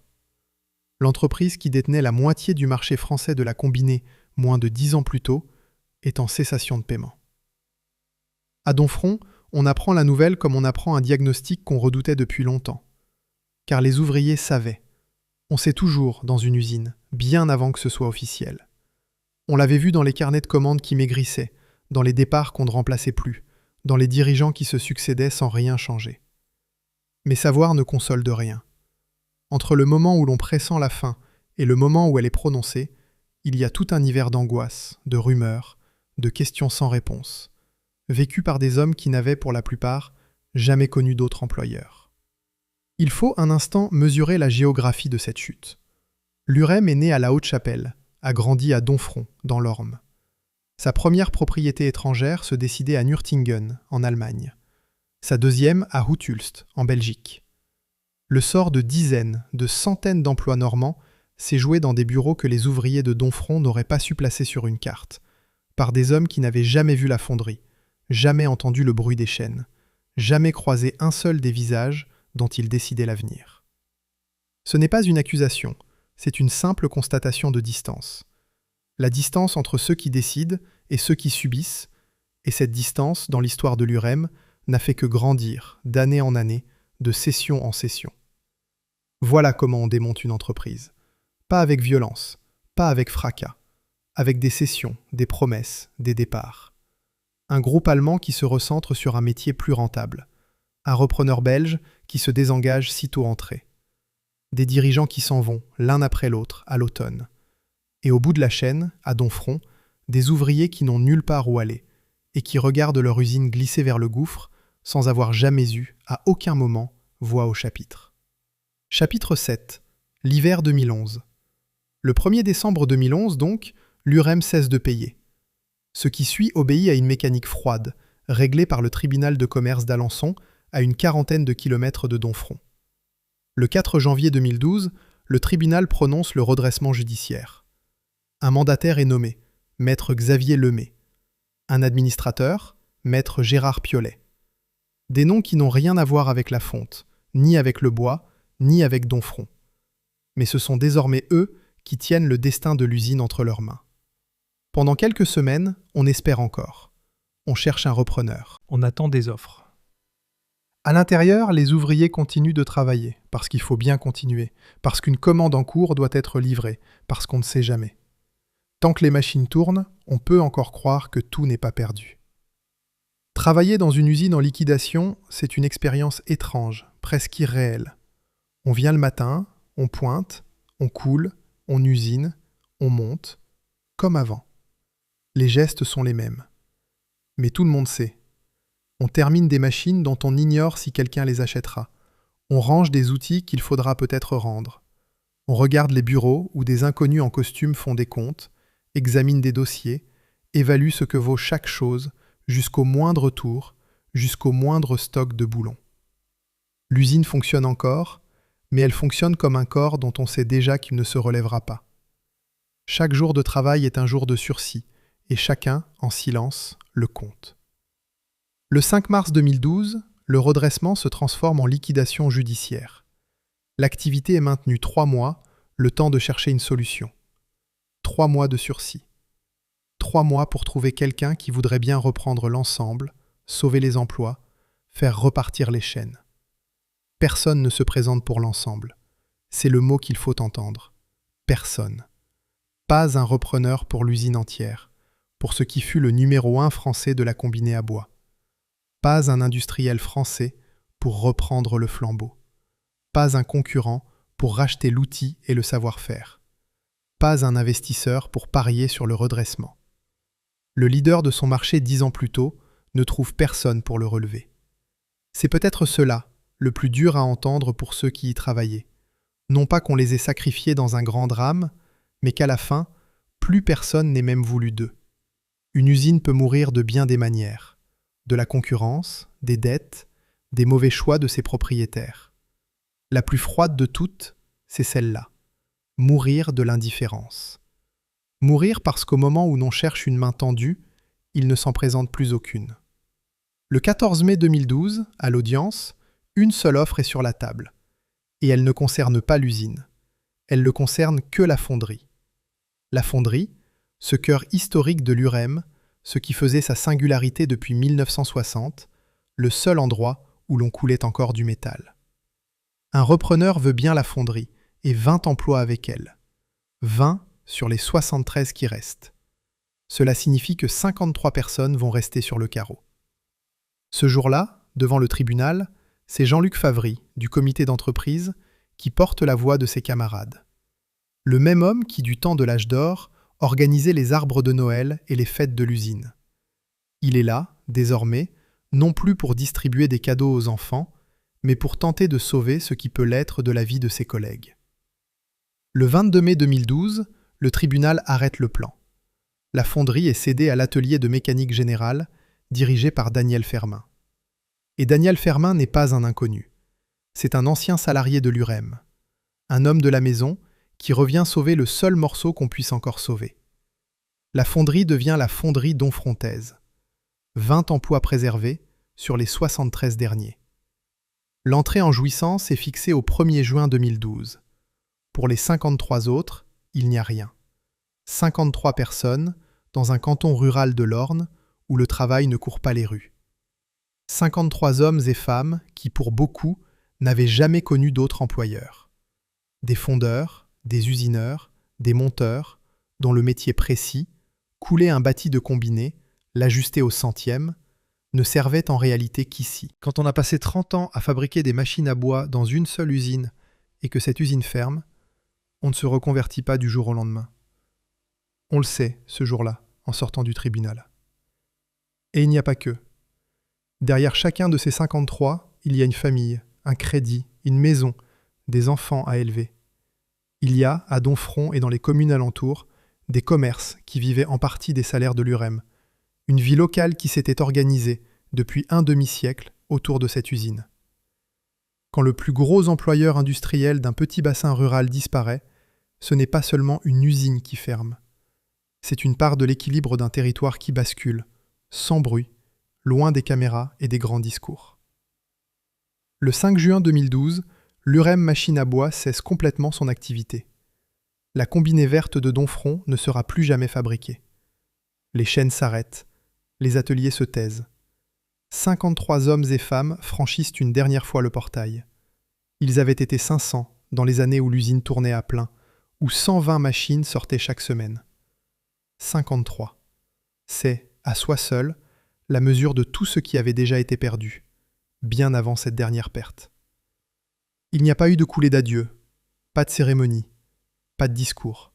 L'entreprise qui détenait la moitié du marché français de la combinée moins de 10 ans plus tôt est en cessation de paiement. À Domfront, on apprend la nouvelle comme on apprend un diagnostic qu'on redoutait depuis longtemps. Car les ouvriers savaient. On sait toujours dans une usine, bien avant que ce soit officiel. On l'avait vu dans les carnets de commandes qui maigrissaient, dans les départs qu'on ne remplaçait plus, dans les dirigeants qui se succédaient sans rien changer. Mais savoir ne console de rien. Entre le moment où l'on pressent la fin et le moment où elle est prononcée, il y a tout un hiver d'angoisse, de rumeurs, de questions sans réponse, vécues par des hommes qui n'avaient, pour la plupart, jamais connu d'autre employeur. Il faut un instant mesurer la géographie de cette chute. L'UREM est né à la Haute-Chapelle, a grandi à Domfront, dans l'Orme. Sa première propriété étrangère se décidait à Nürtingen, en Allemagne. Sa deuxième à Houthulst, en Belgique. Le sort de dizaines, de centaines d'emplois normands s'est joué dans des bureaux que les ouvriers de Domfront n'auraient pas su placer sur une carte, par des hommes qui n'avaient jamais vu la fonderie, jamais entendu le bruit des chaînes, jamais croisé un seul des visages dont ils décidaient l'avenir. Ce n'est pas une accusation, c'est une simple constatation de distance. La distance entre ceux qui décident et ceux qui subissent, et cette distance, dans l'histoire de l'UREM, n'a fait que grandir, d'année en année, de session en session. Voilà comment on démonte une entreprise. Pas avec violence, pas avec fracas, avec des sessions, des promesses, des départs. Un groupe allemand qui se recentre sur un métier plus rentable. Un repreneur belge qui se désengage sitôt entré. Des dirigeants qui s'en vont, l'un après l'autre, à l'automne. Et au bout de la chaîne, à Domfront, des ouvriers qui n'ont nulle part où aller, et qui regardent leur usine glisser vers le gouffre, sans avoir jamais eu, à aucun moment, voix au chapitre. Chapitre 7. L'hiver 2011. Le 1er décembre 2011, donc, l'UREM cesse de payer. Ce qui suit obéit à une mécanique froide, réglée par le tribunal de commerce d'Alençon, à une quarantaine de kilomètres de Domfront. Le 4 janvier 2012, le tribunal prononce le redressement judiciaire. Un mandataire est nommé, maître Xavier Lemay. Un administrateur, maître Gérard Piolet. Des noms qui n'ont rien à voir avec la fonte, ni avec le bois, ni avec Domfront. Mais ce sont désormais eux qui tiennent le destin de l'usine entre leurs mains. Pendant quelques semaines, on espère encore. On cherche un repreneur.
On attend des offres.
À l'intérieur, les ouvriers continuent de travailler, parce qu'il faut bien continuer, parce qu'une commande en cours doit être livrée, parce qu'on ne sait jamais. Tant que les machines tournent, on peut encore croire que tout n'est pas perdu. Travailler dans une usine en liquidation, c'est une expérience étrange, presque irréelle. On vient le matin, on pointe, on coule, on usine, on monte, comme avant. Les gestes sont les mêmes. Mais tout le monde sait. On termine des machines dont on ignore si quelqu'un les achètera. On range des outils qu'il faudra peut-être rendre. On regarde les bureaux où des inconnus en costume font des comptes, examinent des dossiers, évaluent ce que vaut chaque chose, jusqu'au moindre tour, jusqu'au moindre stock de boulons. L'usine fonctionne encore, mais elle fonctionne comme un corps dont on sait déjà qu'il ne se relèvera pas. Chaque jour de travail est un jour de sursis, et chacun, en silence, le compte. Le 5 mars 2012, le redressement se transforme en liquidation judiciaire. L'activité est maintenue 3 mois, le temps de chercher une solution. 3 mois de sursis. 3 mois pour trouver quelqu'un qui voudrait bien reprendre l'ensemble, sauver les emplois, faire repartir les chaînes. Personne ne se présente pour l'ensemble. C'est le mot qu'il faut entendre. Personne. Pas un repreneur pour l'usine entière, pour ce qui fut le numéro 1 français de la combinée à bois. Pas un industriel français pour reprendre le flambeau. Pas un concurrent pour racheter l'outil et le savoir-faire. Pas un investisseur pour parier sur le redressement. Le leader de son marché 10 ans plus tôt ne trouve personne pour le relever. C'est peut-être cela, le plus dur à entendre pour ceux qui y travaillaient. Non pas qu'on les ait sacrifiés dans un grand drame, mais qu'à la fin, plus personne n'ait même voulu d'eux. Une usine peut mourir de bien des manières. de la concurrence, des dettes, des mauvais choix de ses propriétaires. La plus froide de toutes, c'est celle-là. Mourir de l'indifférence. Mourir parce qu'au moment où l'on cherche une main tendue, il ne s'en présente plus aucune. Le 14 mai 2012, à l'audience, une seule offre est sur la table. Et elle ne concerne pas l'usine. Elle ne concerne que la fonderie. La fonderie, ce cœur historique de l'UREM, ce qui faisait sa singularité depuis 1960, le seul endroit où l'on coulait encore du métal. Un repreneur veut bien la fonderie, et 20 emplois avec elle. 20 sur les 73 qui restent. Cela signifie que 53 personnes vont rester sur le carreau. Ce jour-là, devant le tribunal, c'est Jean-Luc Favry, du comité d'entreprise, qui porte la voix de ses camarades. Le même homme qui, du temps de l'âge d'or, organisait les arbres de Noël et les fêtes de l'usine. Il est là, désormais, non plus pour distribuer des cadeaux aux enfants, mais pour tenter de sauver ce qui peut l'être de la vie de ses collègues. Le 22 mai 2012, le tribunal arrête le plan. La fonderie est cédée à l'atelier de mécanique générale, dirigé par Daniel Fermin. Et Daniel Fermin n'est pas un inconnu. C'est un ancien salarié de l'UREM, un homme de la maison qui revient sauver le seul morceau qu'on puisse encore sauver. La fonderie devient la fonderie Donfrontaise. 20 emplois préservés sur les 73 derniers. L'entrée en jouissance est fixée au 1er juin 2012. Pour les 53 autres, il n'y a rien. 53 personnes dans un canton rural de l'Orne où le travail ne court pas les rues. 53 hommes et femmes qui, pour beaucoup, n'avaient jamais connu d'autres employeurs. Des fondeurs, des usineurs, des monteurs, dont le métier précis, couler un bâti de combiné, l'ajuster au centième, ne servait en réalité qu'ici. Quand on a passé 30 ans à fabriquer des machines à bois dans une seule usine et que cette usine ferme, on ne se reconvertit pas du jour au lendemain. On le sait, ce jour-là, en sortant du tribunal. Et il n'y a pas que. Derrière chacun de ces 53, il y a une famille, un crédit, une maison, des enfants à élever. Il y a, à Donfront et dans les communes alentours, des commerces qui vivaient en partie des salaires de l'UREM, une vie locale qui s'était organisée depuis un demi-siècle autour de cette usine. Quand le plus gros employeur industriel d'un petit bassin rural disparaît, ce n'est pas seulement une usine qui ferme. C'est une part de l'équilibre d'un territoire qui bascule, sans bruit, loin des caméras et des grands discours. Le 5 juin 2012, l'UREM Machine à Bois cesse complètement son activité. La combinée verte de Donfront ne sera plus jamais fabriquée. Les chaînes s'arrêtent, les ateliers se taisent. 53 hommes et femmes franchissent une dernière fois le portail. Ils avaient été 500 dans les années où l'usine tournait à plein, où 120 machines sortaient chaque semaine. 53. C'est, à soi seul, la mesure de tout ce qui avait déjà été perdu, bien avant cette dernière perte. Il n'y a pas eu de coulée d'adieu, pas de cérémonie, pas de discours.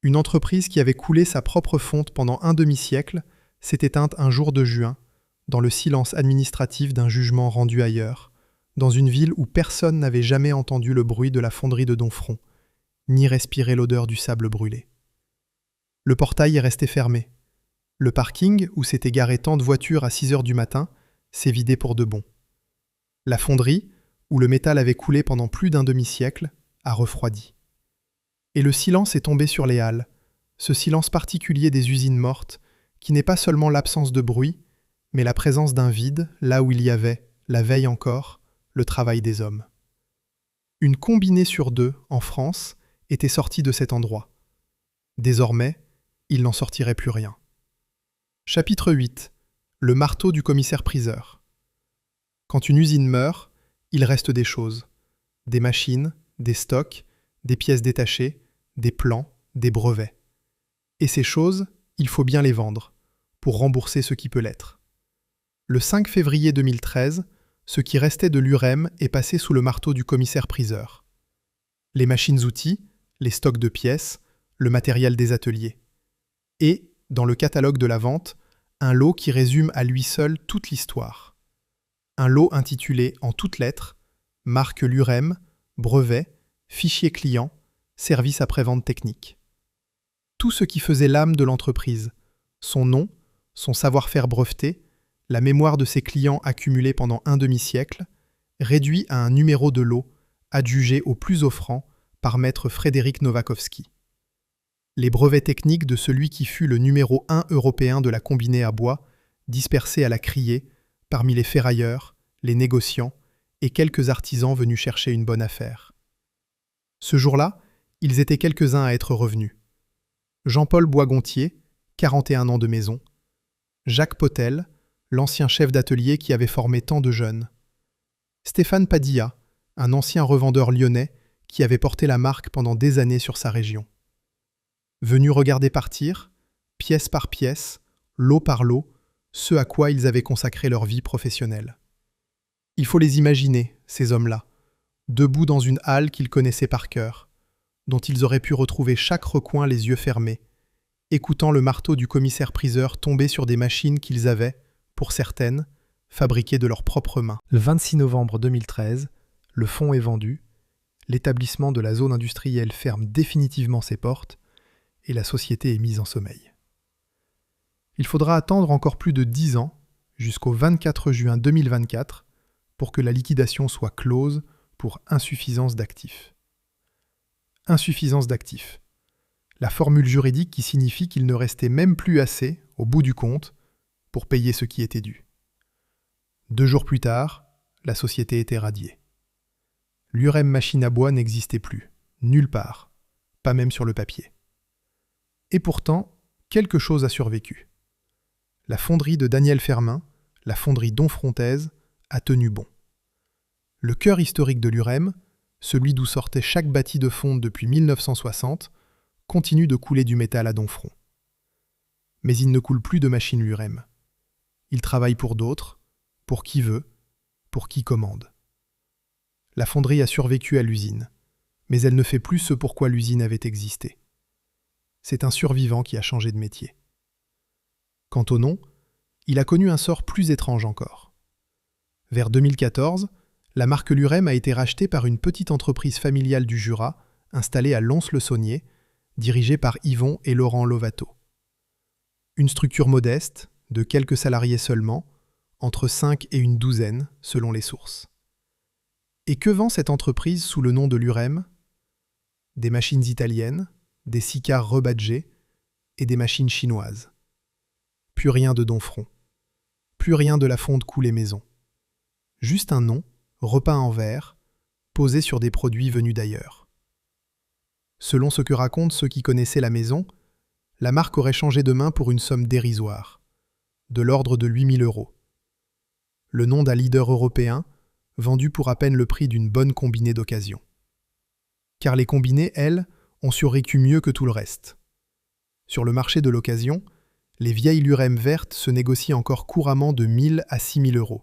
Une entreprise qui avait coulé sa propre fonte pendant un demi-siècle s'est éteinte un jour de juin, dans le silence administratif d'un jugement rendu ailleurs, dans une ville où personne n'avait jamais entendu le bruit de la fonderie de Donfront, ni respiré l'odeur du sable brûlé. Le portail est resté fermé. Le parking, où s'étaient garées tant de voitures à 6 heures du matin, s'est vidé pour de bon. La fonderie, où le métal avait coulé pendant plus d'un demi-siècle, a refroidi. Et le silence est tombé sur les halles, ce silence particulier des usines mortes, qui n'est pas seulement l'absence de bruit, mais la présence d'un vide, là où il y avait, la veille encore, le travail des hommes. Une combinée sur 2, en France, était sortie de cet endroit. Désormais, il n'en sortirait plus rien. Chapitre 8. Le marteau du commissaire-priseur. Quand une usine meurt, il reste des choses. Des machines, des stocks, des pièces détachées, des plans, des brevets. Et ces choses, il faut bien les vendre, pour rembourser ce qui peut l'être. Le 5 février 2013, ce qui restait de l'UREM est passé sous le marteau du commissaire-priseur. Les machines-outils, les stocks de pièces, le matériel des ateliers. Et, dans le catalogue de la vente, un lot qui résume à lui seul toute l'histoire. Un lot intitulé en toutes lettres « Marque l'UREM, brevet, fichier client, service après-vente technique ». Tout ce qui faisait l'âme de l'entreprise, son nom, son savoir-faire breveté, la mémoire de ses clients accumulée pendant un demi-siècle, réduit à un numéro de lot adjugé au plus offrant par maître Frédéric Nowakovski. Les brevets techniques de celui qui fut le numéro 1 européen de la combinée à bois, dispersés à la criée parmi les ferrailleurs, les négociants et quelques artisans venus chercher une bonne affaire. Ce jour-là, ils étaient quelques-uns à être revenus. Jean-Paul Boisgontier, 41 ans de maison, Jacques Potel, l'ancien chef d'atelier qui avait formé tant de jeunes, Stéphane Padilla, un ancien revendeur lyonnais qui avait porté la marque pendant des années sur sa région. Venus regarder partir, pièce par pièce, lot par lot, ce à quoi ils avaient consacré leur vie professionnelle. Il faut les imaginer, ces hommes-là, debout dans une halle qu'ils connaissaient par cœur, dont ils auraient pu retrouver chaque recoin les yeux fermés, écoutant le marteau du commissaire-priseur tomber sur des machines qu'ils avaient, pour certaines, fabriquées de leurs propres mains. Le 26 novembre 2013, le fonds est vendu, l'établissement de la zone industrielle ferme définitivement ses portes et la société est mise en sommeil. Il faudra attendre encore plus de 10 ans, jusqu'au 24 juin 2024, pour que la liquidation soit close pour insuffisance d'actifs. Insuffisance d'actifs. La formule juridique qui signifie qu'il ne restait même plus assez, au bout du compte, pour payer ce qui était dû. 2 jours plus tard, la société était radiée. L'Urem Machine à Bois n'existait plus, nulle part, pas même sur le papier. Et pourtant, quelque chose a survécu. La fonderie de Daniel Fermin, la fonderie Donfrontaise, a tenu bon. Le cœur historique de l'Urem, celui d'où sortait chaque bâti de fonte depuis 1960, continue de couler du métal à Donfront. Mais il ne coule plus de machines l'Urem. Il travaille pour d'autres, pour qui veut, pour qui commande. La fonderie a survécu à l'usine, mais elle ne fait plus ce pourquoi l'usine avait existé. C'est un survivant qui a changé de métier. Quant au nom, il a connu un sort plus étrange encore. Vers 2014, la marque Lurem a été rachetée par une petite entreprise familiale du Jura, installée à Lons-le-Saunier, dirigée par Yvon et Laurent Lovato. Une structure modeste, de quelques salariés seulement, entre 5 et une douzaine, selon les sources. Et que vend cette entreprise sous le nom de Lurem ? Des machines italiennes, des sicars rebadgés et des machines chinoises. Plus rien de Donfront. Plus rien de la fonte coulée maison. Juste un nom, repeint en vert, posé sur des produits venus d'ailleurs. Selon ce que racontent ceux qui connaissaient la maison, la marque aurait changé de main pour une somme dérisoire, de l'ordre de 8 000 €. Le nom d'un leader européen, vendu pour à peine le prix d'une bonne combinée d'occasion. Car les combinées, elles, ont survécu mieux que tout le reste. Sur le marché de l'occasion, les vieilles Lurem vertes se négocient encore couramment de 1 000 à 6 000 €.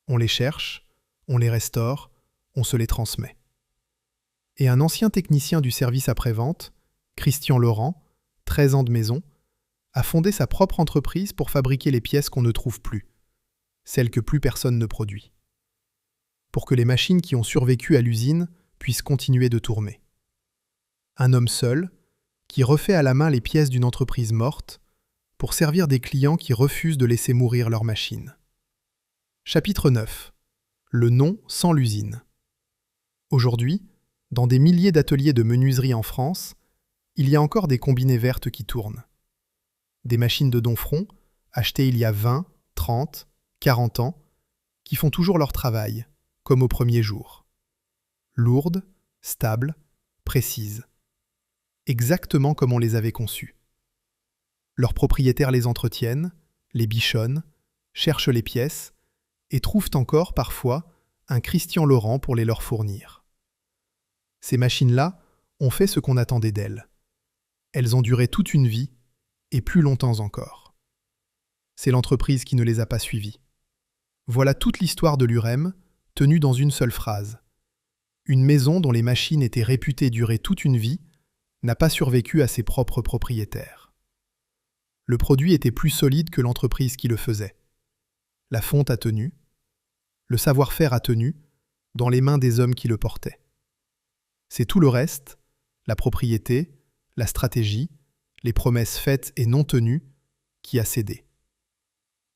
On les cherche, on les restaure, on se les transmet. Et un ancien technicien du service après-vente, Christian Laurent, 13 ans de maison, a fondé sa propre entreprise pour fabriquer les pièces qu'on ne trouve plus, celles que plus personne ne produit, pour que les machines qui ont survécu à l'usine puissent continuer de tourner. Un homme seul, qui refait à la main les pièces d'une entreprise morte, pour servir des clients qui refusent de laisser mourir leurs machines. Chapitre 9. Le nom sans l'usine. Aujourd'hui, dans des milliers d'ateliers de menuiserie en France, il y a encore des combinées vertes qui tournent. Des machines de Donfront, achetées il y a 20, 30, 40 ans, qui font toujours leur travail, comme au premier jour. Lourdes, stables, précises. Exactement comme on les avait conçues. Leurs propriétaires les entretiennent, les bichonnent, cherchent les pièces et trouvent encore, parfois, un Christian Laurent pour les leur fournir. Ces machines-là ont fait ce qu'on attendait d'elles. Elles ont duré toute une vie, et plus longtemps encore. C'est l'entreprise qui ne les a pas suivies. Voilà toute l'histoire de l'Urem, tenue dans une seule phrase. Une maison dont les machines étaient réputées durer toute une vie n'a pas survécu à ses propres propriétaires. Le produit était plus solide que l'entreprise qui le faisait. La fonte a tenu, le savoir-faire a tenu, dans les mains des hommes qui le portaient. C'est tout le reste, la propriété, la stratégie, les promesses faites et non tenues, qui a cédé.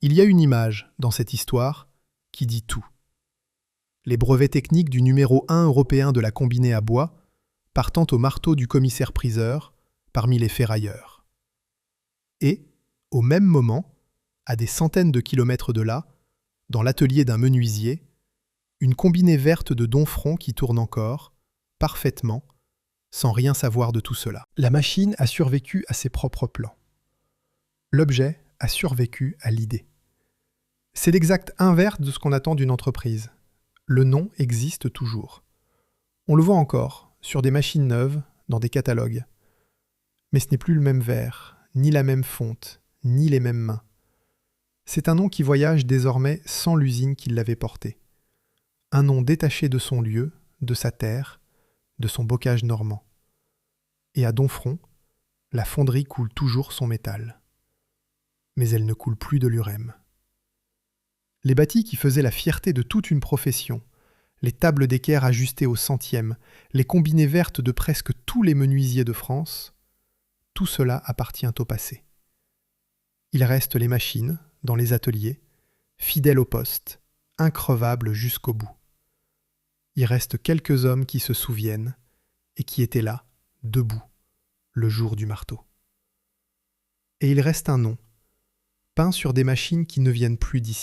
Il y a une image dans cette histoire qui dit tout. Les brevets techniques du numéro 1 européen de la combinée à bois partant au marteau du commissaire-priseur parmi les ferrailleurs. Et, au même moment, à des centaines de kilomètres de là, dans l'atelier d'un menuisier, une combinée verte de Donfront qui tourne encore, parfaitement, sans rien savoir de tout cela. La machine a survécu à ses propres plans. L'objet a survécu à l'idée. C'est l'exact inverse de ce qu'on attend d'une entreprise. Le nom existe toujours. On le voit encore, sur des machines neuves, dans des catalogues. Mais ce n'est plus le même verre, ni la même fonte, ni les mêmes mains. C'est un nom qui voyage désormais sans l'usine qui l'avait porté. Un nom détaché de son lieu, de sa terre, de son bocage normand. Et à Donfront, la fonderie coule toujours son métal. Mais elle ne coule plus de l'urème. Les bâtis qui faisaient la fierté de toute une profession, les tables d'équerre ajustées au centième, les combinées vertes de presque tous les menuisiers de France, tout cela appartient au passé. Il reste les machines, dans les ateliers, fidèles au poste, increvables jusqu'au bout. Il reste quelques hommes qui se souviennent et qui étaient là, debout, le jour du marteau. Et il reste un nom, peint sur des machines qui ne viennent plus d'ici.